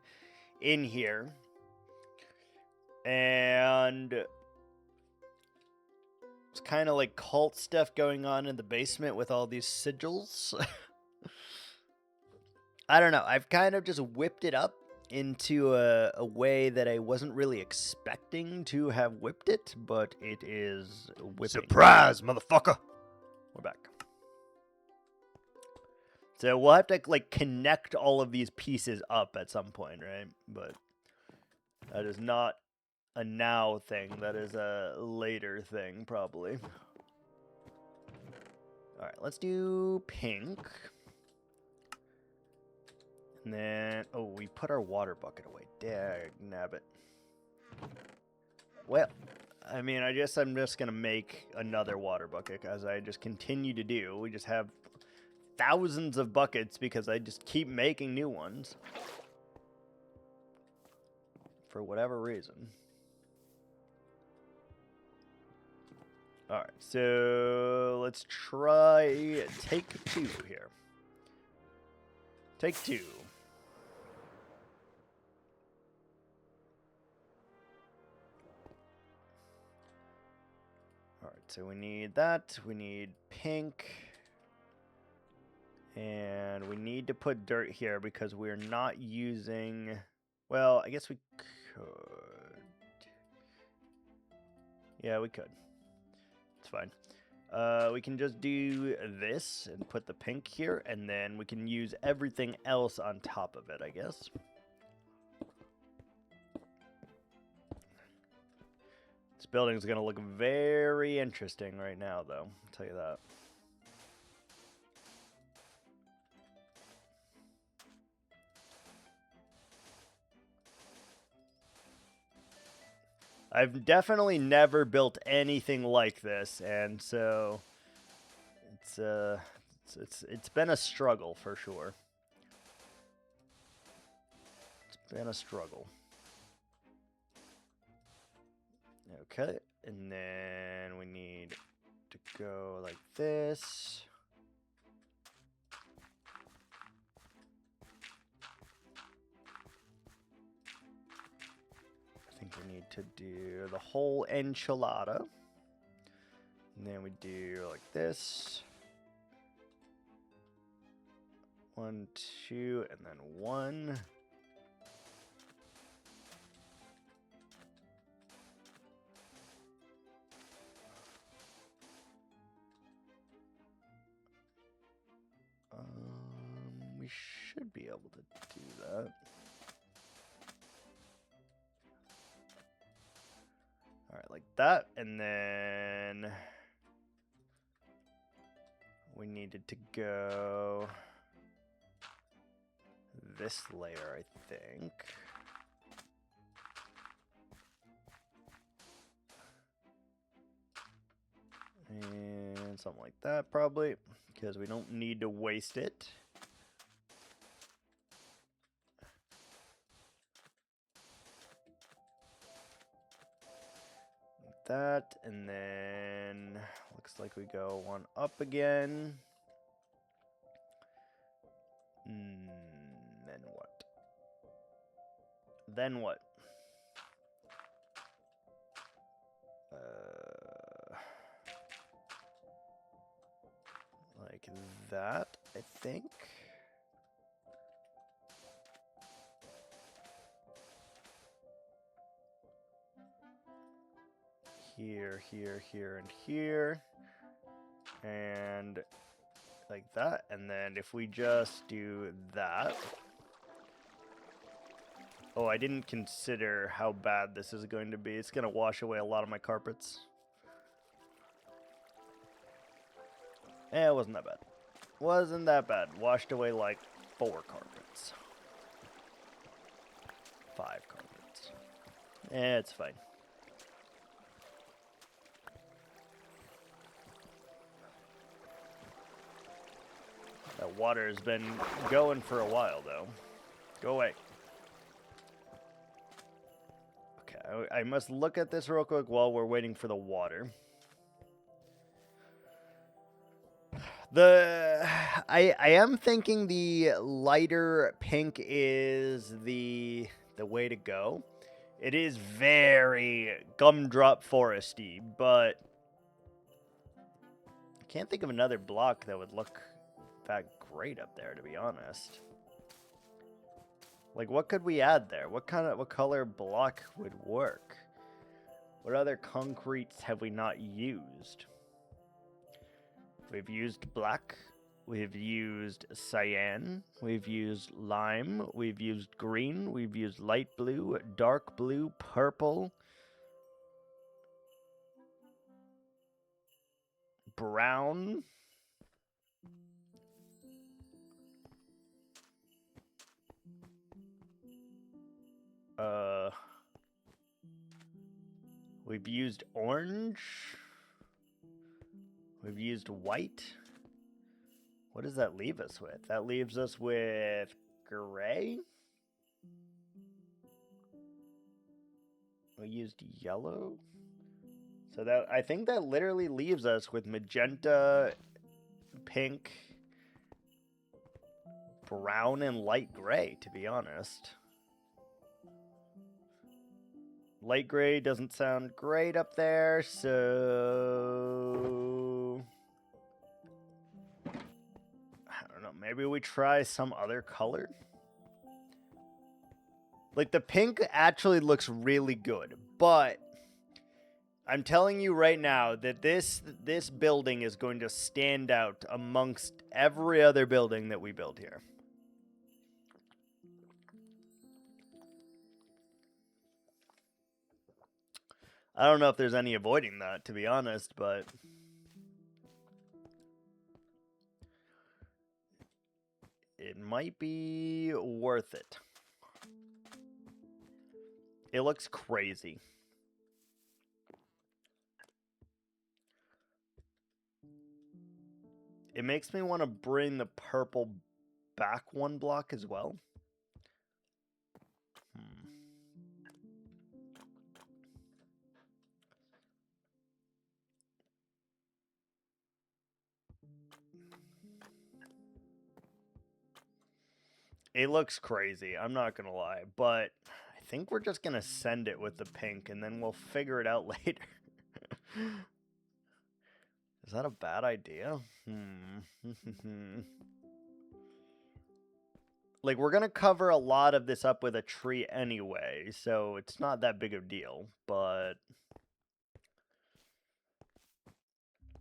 in here. And it's kind of like cult stuff going on in the basement with all these sigils. I don't know. I've kind of just whipped it up into a way that I wasn't really expecting to have whipped it, but it is whipping. Surprise, motherfucker! We're back. So we'll have to like connect all of these pieces up at some point, right? But that is not a now thing. That is a later thing, probably. All right, let's do pink. And then, oh, we put our water bucket away. Dag nabbit. Well, I mean, I guess I'm just going to make another water bucket, as I just continue to do. We just have thousands of buckets because I just keep making new ones. For whatever reason. Alright, so let's try take 2 here. Take 2. Alright, so we need that. We need pink. And we need to put dirt here because we're not using... Well, I guess we could. Yeah, we could. It's fine. We can just do this and put the pink here, and then we can use everything else on top of it, I guess. This building's going to look very interesting right now, though. I'll tell you that. I've definitely never built anything like this, and so it's been a struggle for sure. It's been a struggle. Okay, and then we need to go like this. I think we need to do the whole enchilada. And then we do like this. 1, 2, and then 1. We should be able to do that. Alright, like that, and then we needed to go this layer, I think. And something like that, probably, because we don't need to waste it. That, and then looks like we go one up again. Then what? Then what? Like that, I think. Here, here, here, and here. And like that. And then if we just do that. Oh, I didn't consider how bad this is going to be. It's going to wash away a lot of my carpets. It wasn't that bad. Wasn't that bad. Washed away like 4 carpets. 5 carpets. It's fine. That water has been going for a while, though. Go away. Okay, I must look at this real quick while we're waiting for the water. I am thinking the lighter pink is the way to go. It is very gumdrop foresty, but I can't think of another block that would look that great up there, to be honest. Like, what could we add there? What color block would work? What other concretes have we not used? We've used black. We've used cyan. We've used lime. We've used green. We've used light blue, dark blue, purple, brown. We've used orange. We've used white. What does that leave us with? That leaves us with gray. We used yellow. So that, I think that literally leaves us with magenta, pink, brown, and light gray, to be honest. Light gray doesn't sound great up there, so I don't know, maybe we try some other color? Like, the pink actually looks really good, but I'm telling you right now that this building is going to stand out amongst every other building that we build here. I don't know if there's any avoiding that, to be honest, but it might be worth it. It looks crazy. It makes me want to bring the purple back one block as well. It looks crazy, I'm not gonna lie, but I think we're just gonna send it with the pink and then we'll figure it out later. Is that a bad idea? Like, we're gonna cover a lot of this up with a tree anyway, so it's not that big of a deal, but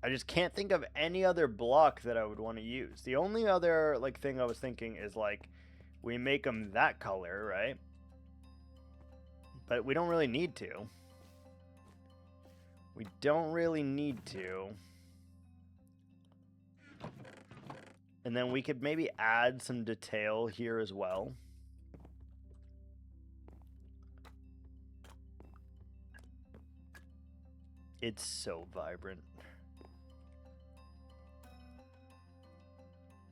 I just can't think of any other block that I would want to use. The only other, like, thing I was thinking is, like, we make them that color, right? But we don't really need to. We don't really need to. And then we could maybe add some detail here as well. It's so vibrant.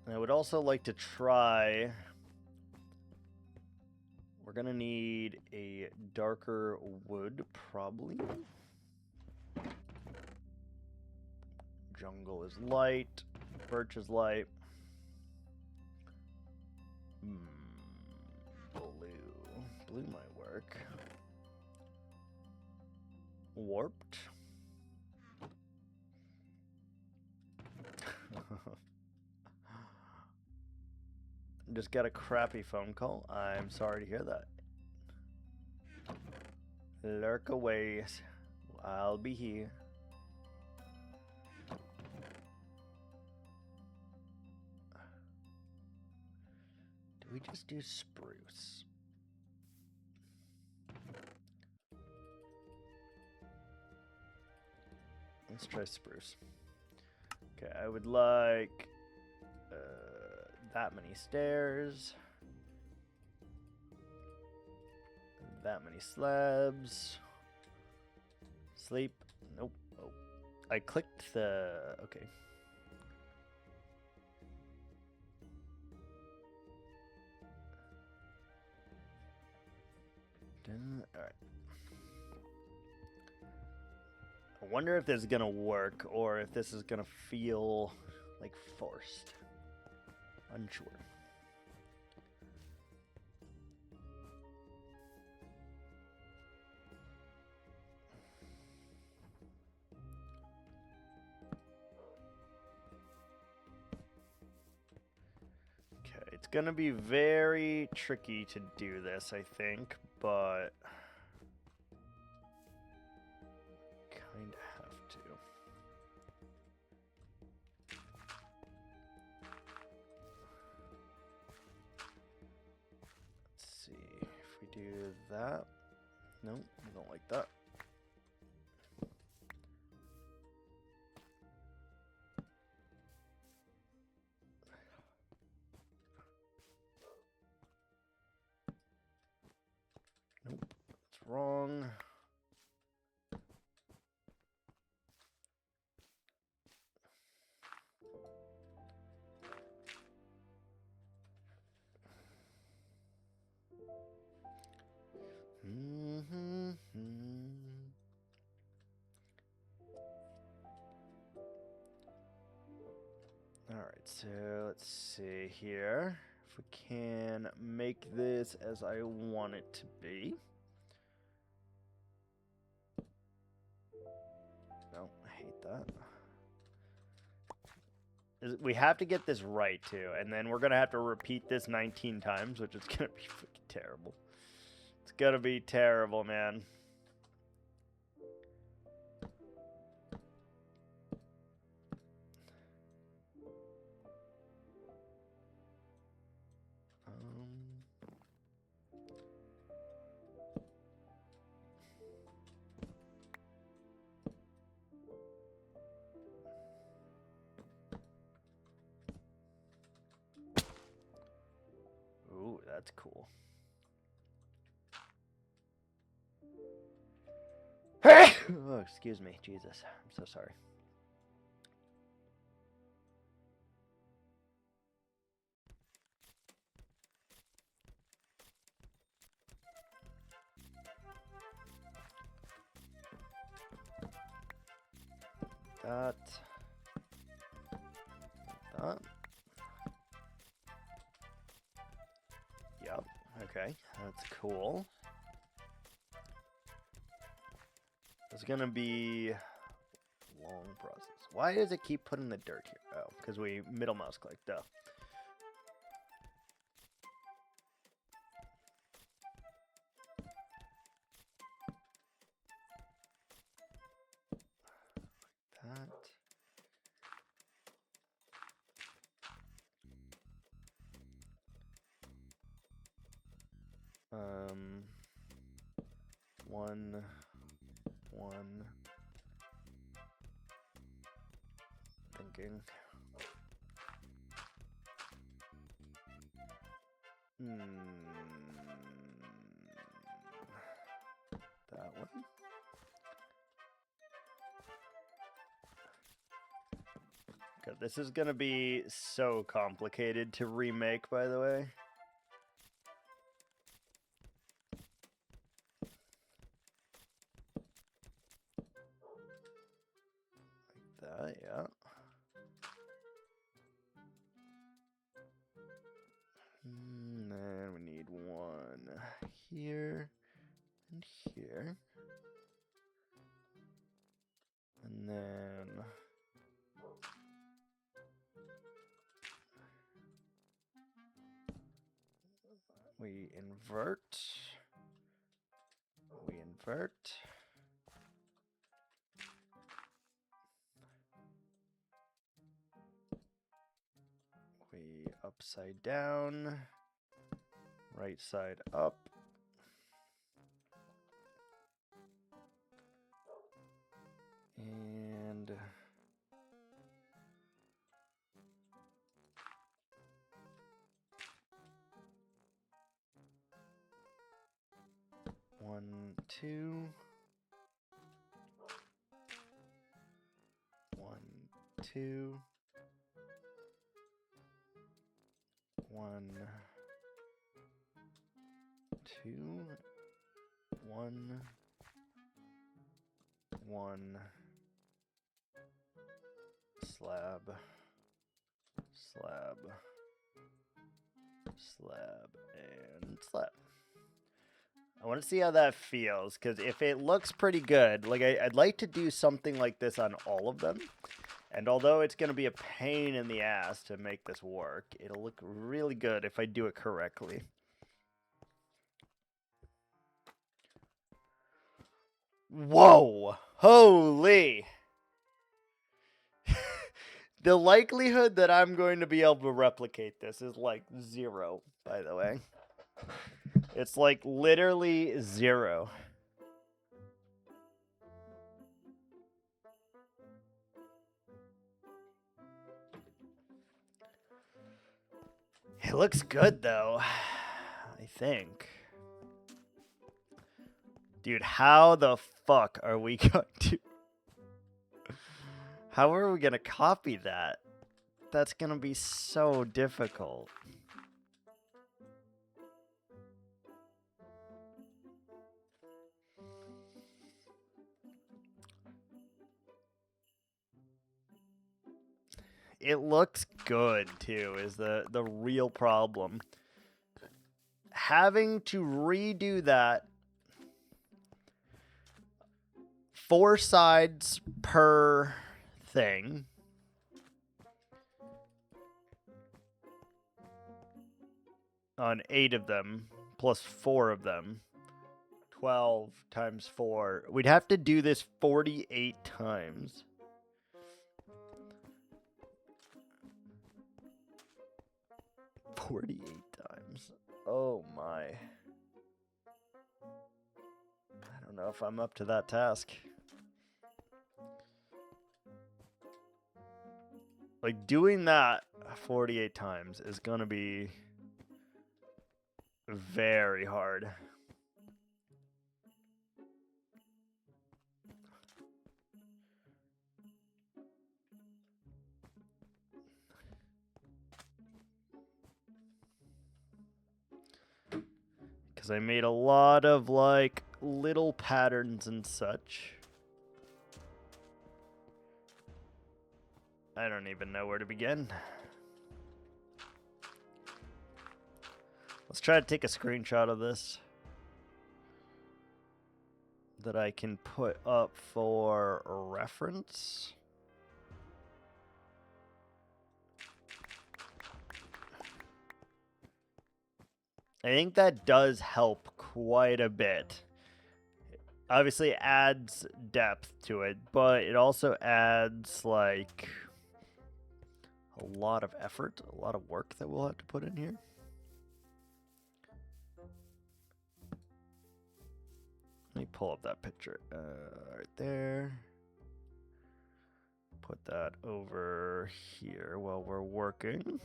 And I would also like to try... We're gonna need a darker wood, probably. Jungle is light. Birch is light. Blue might work. Warped. Just got a crappy phone call. I'm sorry to hear that. Lurk away. I'll be here. Do we just do spruce? Let's try spruce. Okay, I would like that many stairs, that many slabs. Sleep. Nope. Oh, I clicked the. Okay. All right. I wonder if this is gonna work or if this is gonna feel like forced. Unsure. Okay, it's gonna be very tricky to do this, I think, but kind of have to. Let's see if we do that. Nope, I don't like that. Nope, that's wrong. All right, so let's see here if we can make this as I want it to be. No, I hate that. We have to get this right too, and then we're gonna have to repeat this 19 times, which is gonna be freaking terrible. It's gonna be terrible, man. Ooh, that's cool. Oh, excuse me. Jesus. I'm so sorry. that. Like that. Yep. Okay, that's cool. It's gonna be a long process. Why does it keep putting the dirt here? Oh, because we middle mouse clicked. Duh. That. One. Thinking. That one. God, this is gonna be so complicated to remake, by the way. Like that, yeah. And then we need one here and here. And then we invert. We invert. We upside down. Right side up. And one, two. 1, 2. 1, 2. 1, 1. Slab. Slab. Slab. And slab. I want to see how that feels, because if it looks pretty good, like I'd like to do something like this on all of them. And although it's going to be a pain in the ass to make this work, it'll look really good if I do it correctly. Whoa! Holy! The likelihood that I'm going to be able to replicate this is like 0, by the way. It's like literally 0. It looks good though, I think. Dude, how the fuck are we going to... How are we going to copy that? That's going to be so difficult. It looks good, too, is the real problem. Having to redo that 4 sides per thing. On 8 of them, plus 4 of them. 12 times 4. We'd have to do this 48 times. Oh my. I don't know if I'm up to that task. Like, doing that 48 times is gonna be very hard. Because I made a lot of, like, little patterns and such. I don't even know where to begin. Let's try to take a screenshot of this that I can put up for reference. I think that does help quite a bit. Obviously it adds depth to it, but it also adds like a lot of effort, a lot of work that we'll have to put in here. Let me pull up that picture right there. Put that over here while we're working.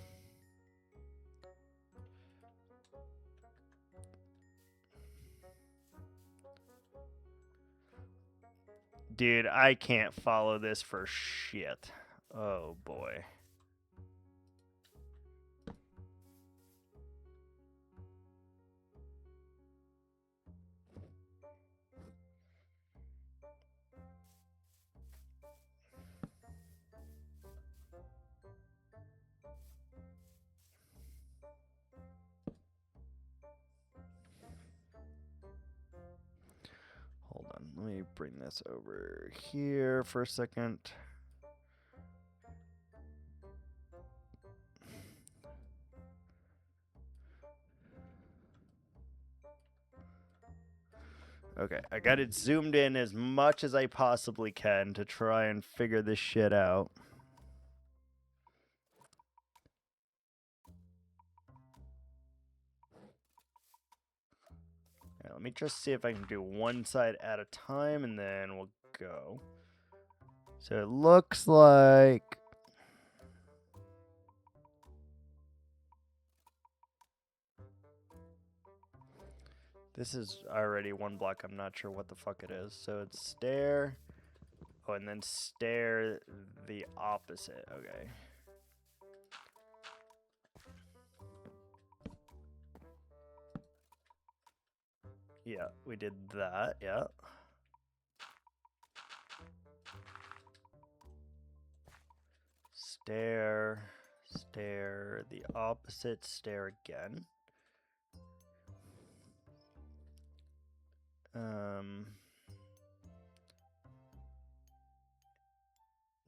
Dude, I can't follow this for shit. Oh boy. Hold on, let me bring this over here for a second. Okay, I got it zoomed in as much as I possibly can to try and figure this shit out. Right, let me just see if I can do one side at a time and then we'll go. So it looks like this is already one block. I'm not sure what the fuck it is. So it's stair. Oh, and then stair the opposite. Okay. Yeah, we did that. Yeah. Stair, stair the opposite, stair again.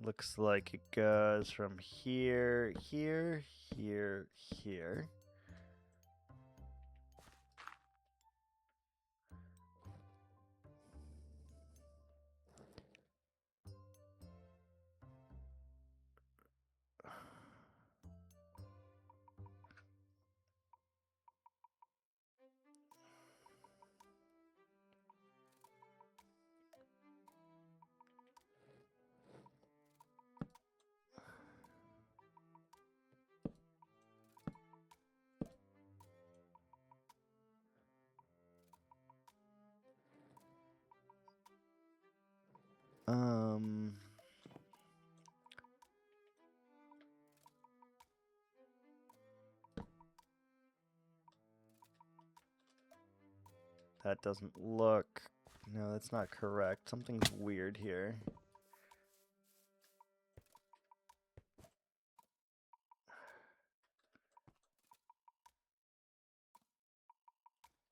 Looks like it goes from here, here, here, here. That doesn't look... No, that's not correct. Something's weird here.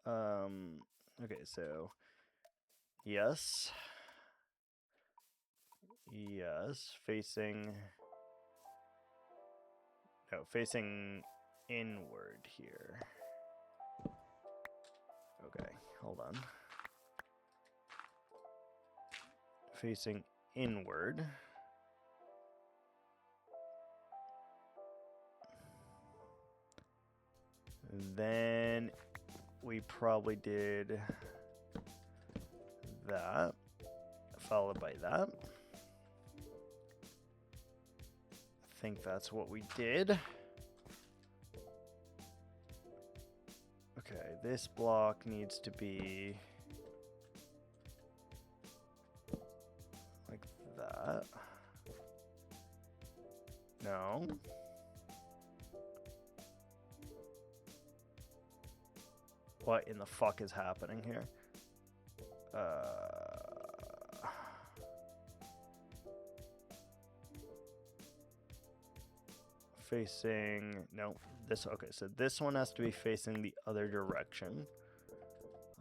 Okay, so... Yes. Yes, facing... No, facing inward here. Okay, hold on. Facing inward. Then we probably did that, followed by that. I think that's what we did. Okay, this block needs to be like that. No. What in the fuck is happening here? facing, no, this, okay, so this one has to be facing the other direction,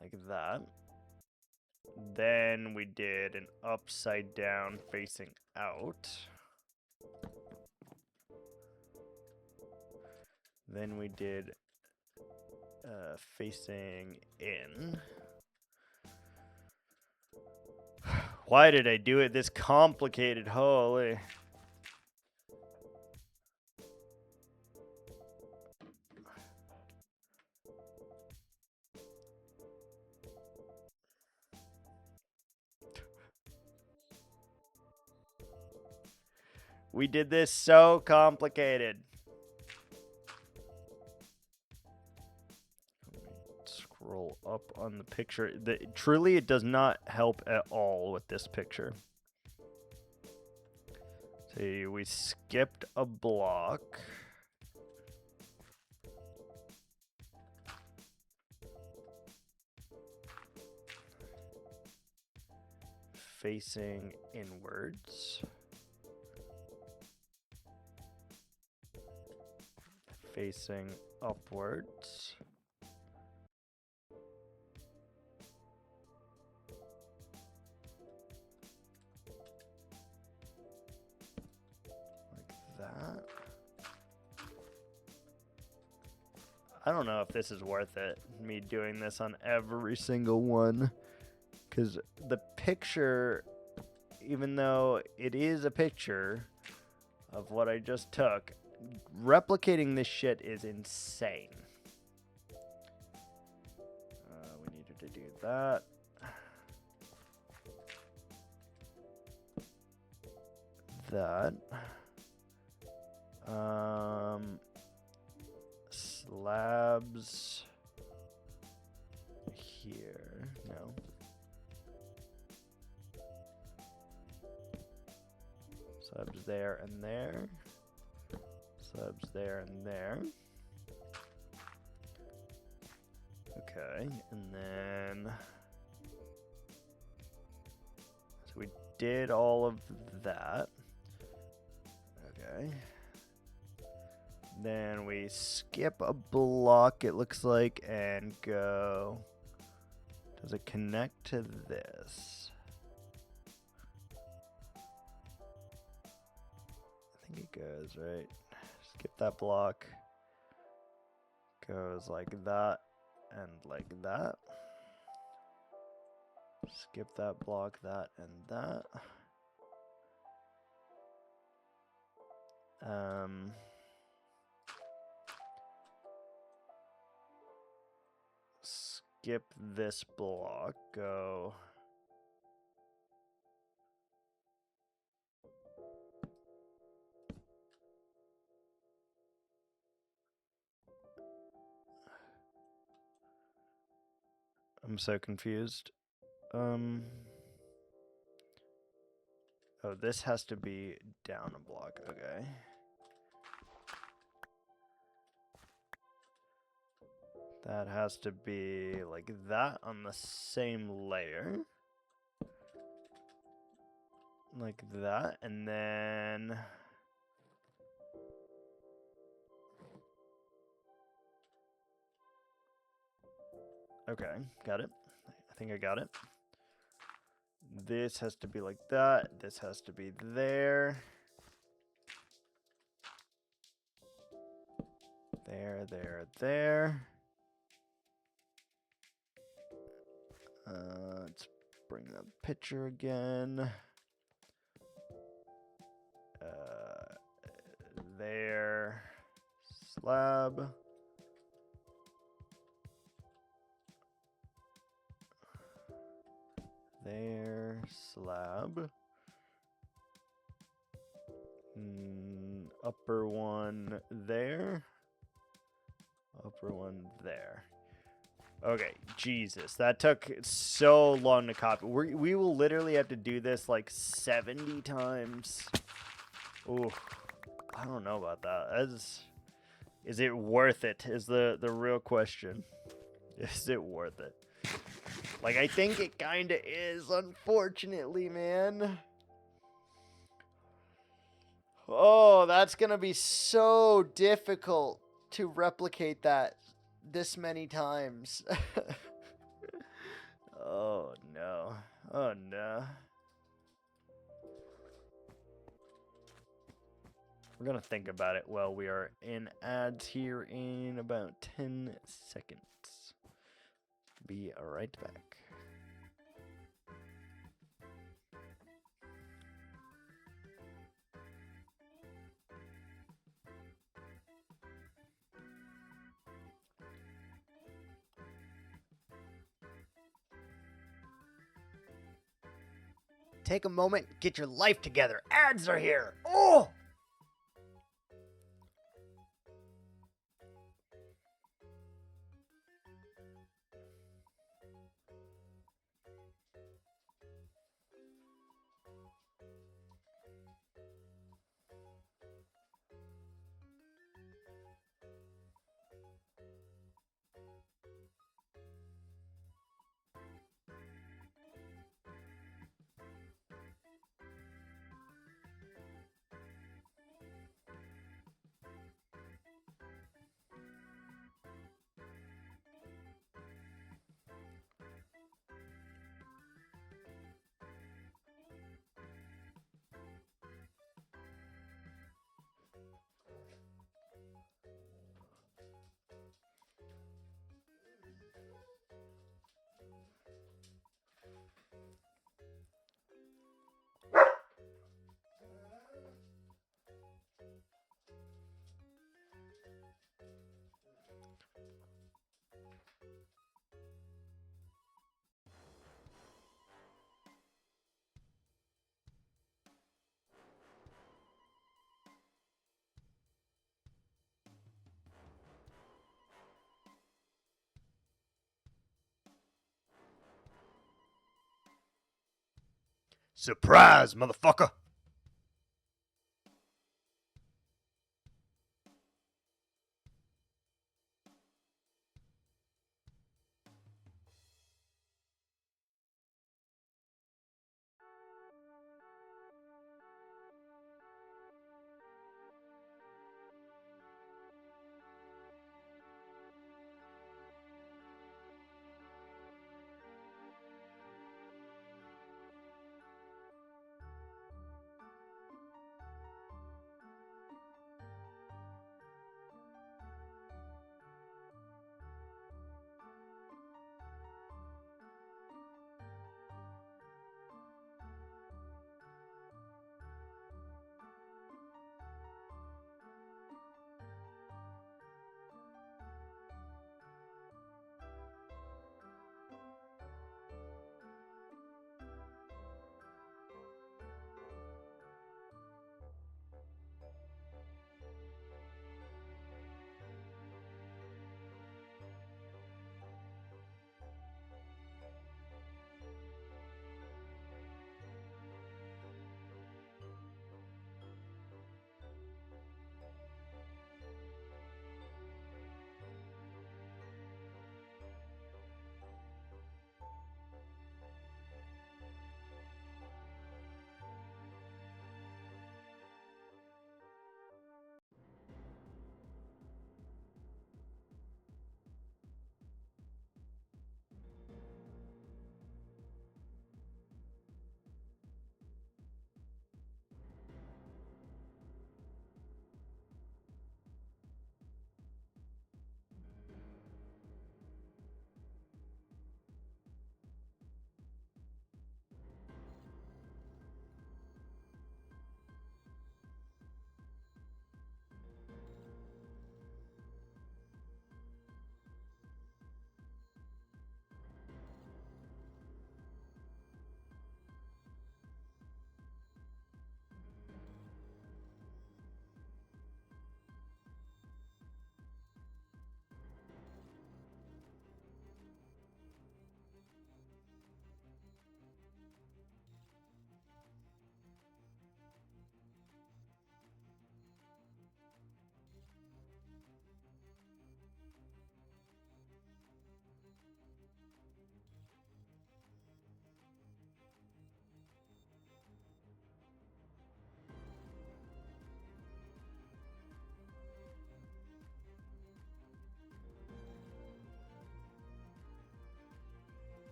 like that. Then we did an upside down facing out. Then we did facing in. Why did I do it this complicated? Holy. We did this so complicated. Scroll up on the picture. Truly, it does not help at all with this picture. See, we skipped a block. Facing inwards. Facing upwards. Like that. I don't know if this is worth it, me doing this on every single one. Because the picture, even though it is a picture of what I just took, replicating this shit is insane. We needed to do that. That. Slabs here. No. Slabs there and there. Slabs there and there. Okay, and then so we did all of that. Okay. Then we skip a block, it looks like, and go. Does it connect to this? I think it goes, right? Skip that block. Goes like that and like that. Skip that block, that and that. Skip this block, go. I'm so confused. Oh, this has to be down a block, okay. That has to be like that on the same layer. Like that, and then... Okay, got it. I think I got it. This has to be like that. This has to be there. There, there, there. Let's bring the picture again. There. Slab. There, slab. Upper one there. Upper one there. Okay, Jesus. That took so long to copy. We will literally have to do this like 70 times. Ooh, I don't know about that. Is it worth it? Is the real question. Is it worth it? Like, I think it kind of is, unfortunately, man. Oh, that's gonna be so difficult to replicate that this many times. Oh no. Oh no. We're gonna think about it while we are in ads here in about 10 seconds. Be right back. Take a moment, get your life together. Ads are here. Oh! Surprise, motherfucker!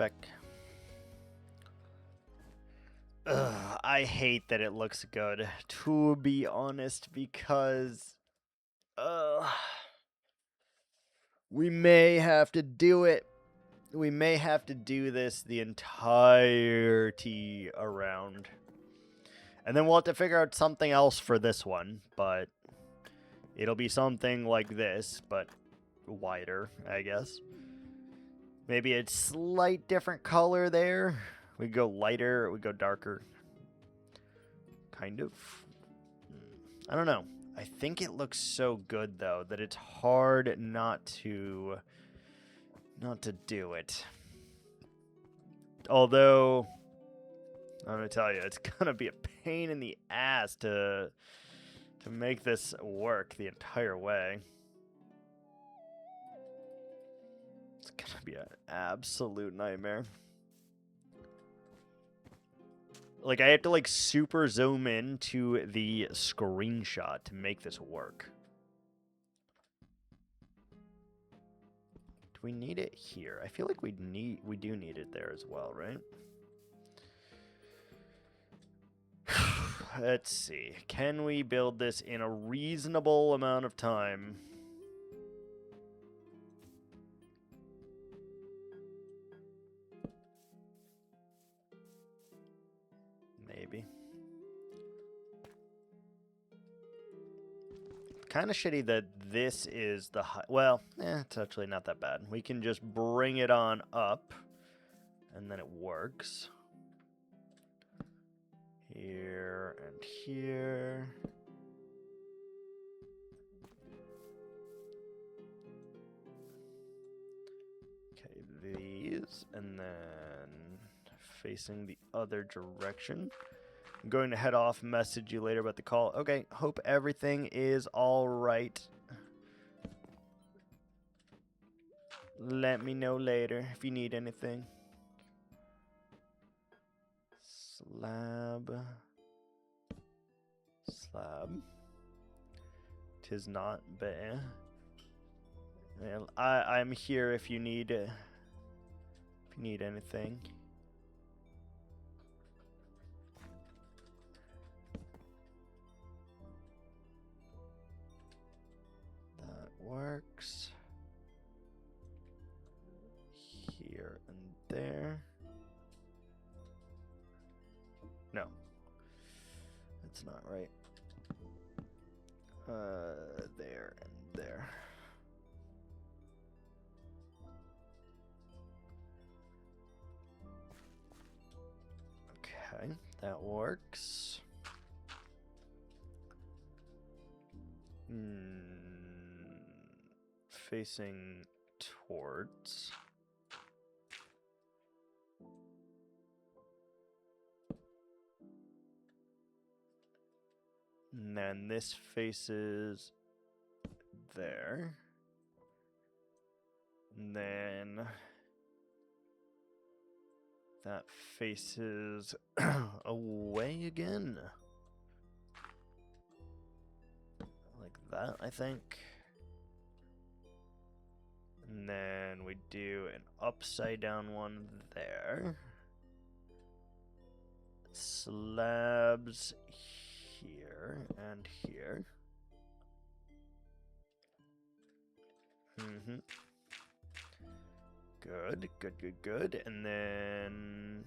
back. Ugh, I hate that it looks good, to be honest, because we may have to do it. We may have to do this the entirety around. And then we'll have to figure out something else for this one, but it'll be something like this, but wider, I guess. Maybe a slight different color there. We go lighter, we go darker. Kind of. I don't know. I think it looks so good, though, that it's hard not to do it. Although, I'm going to tell you, it's going to be a pain in the ass to make this work the entire way. It's going to be an absolute nightmare. Like, I have to, like, super zoom in to the screenshot to make this work. Do we need it here? I feel like we do need it there as well, right? Let's see. Can we build this in a reasonable amount of time? Maybe. Kind of shitty that this is the high. Well, it's actually not that bad. We can just bring it on up, and then it works. Here and here. Okay, these, and then facing the other direction. I'm going to head off, message you later about the call. Okay, hope everything is all right. Let me know later if you need anything. Slab. Tis not bad. Well, I'm here if you need anything. That works. Here and there. No. That's not right. There and there. Okay, that works. Facing towards. And then this faces there. And then that faces away again. Like that, I think. And then we do an upside down one there. Slabs here and here. Good, good, good, good. And then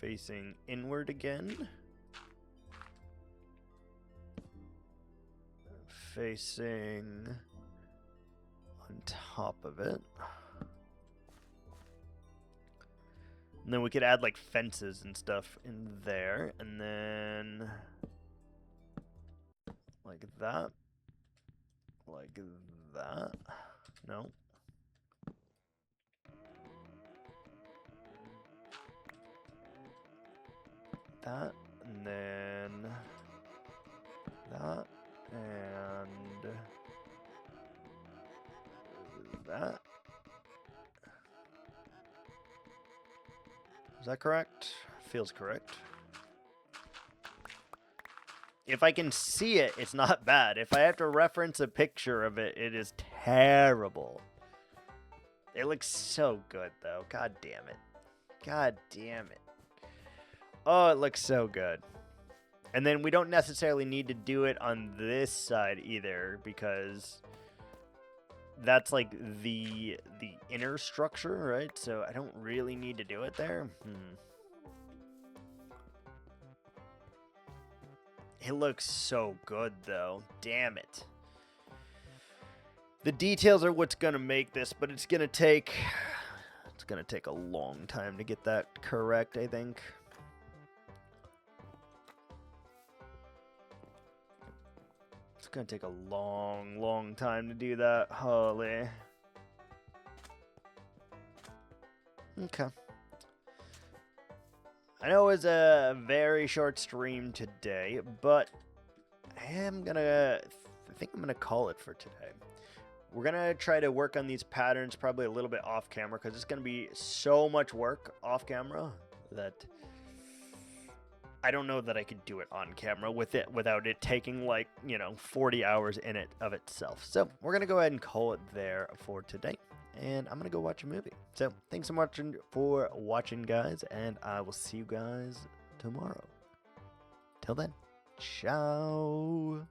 facing inward again. Facing on top of it. And then we could add like fences and stuff in there. And then like that. Like that. No. That. And then that. And that. Is that correct? Feels correct. If I can see it, it's not bad. If I have to reference a picture of it, it is terrible. It looks so good, though. God damn it. God damn it. Oh, it looks so good. And then we don't necessarily need to do it on this side either, because that's like the inner structure, right? So I don't really need to do it there. It looks so good, though. Damn it. The details are what's gonna make this, but it's gonna take a long time to get that correct, I think. It's gonna take a long time to do that. Holy. Okay. I know it was a very short stream today, but I think I'm gonna call it for today. We're gonna try to work on these patterns probably a little bit off camera, because it's gonna be so much work off camera that I don't know that I could do it on camera without it taking, like, 40 hours in it of itself. So we're gonna go ahead and call it there for today, and I'm gonna go watch a movie. So thanks so much for watching, guys, and I will see you guys tomorrow. Till then, ciao.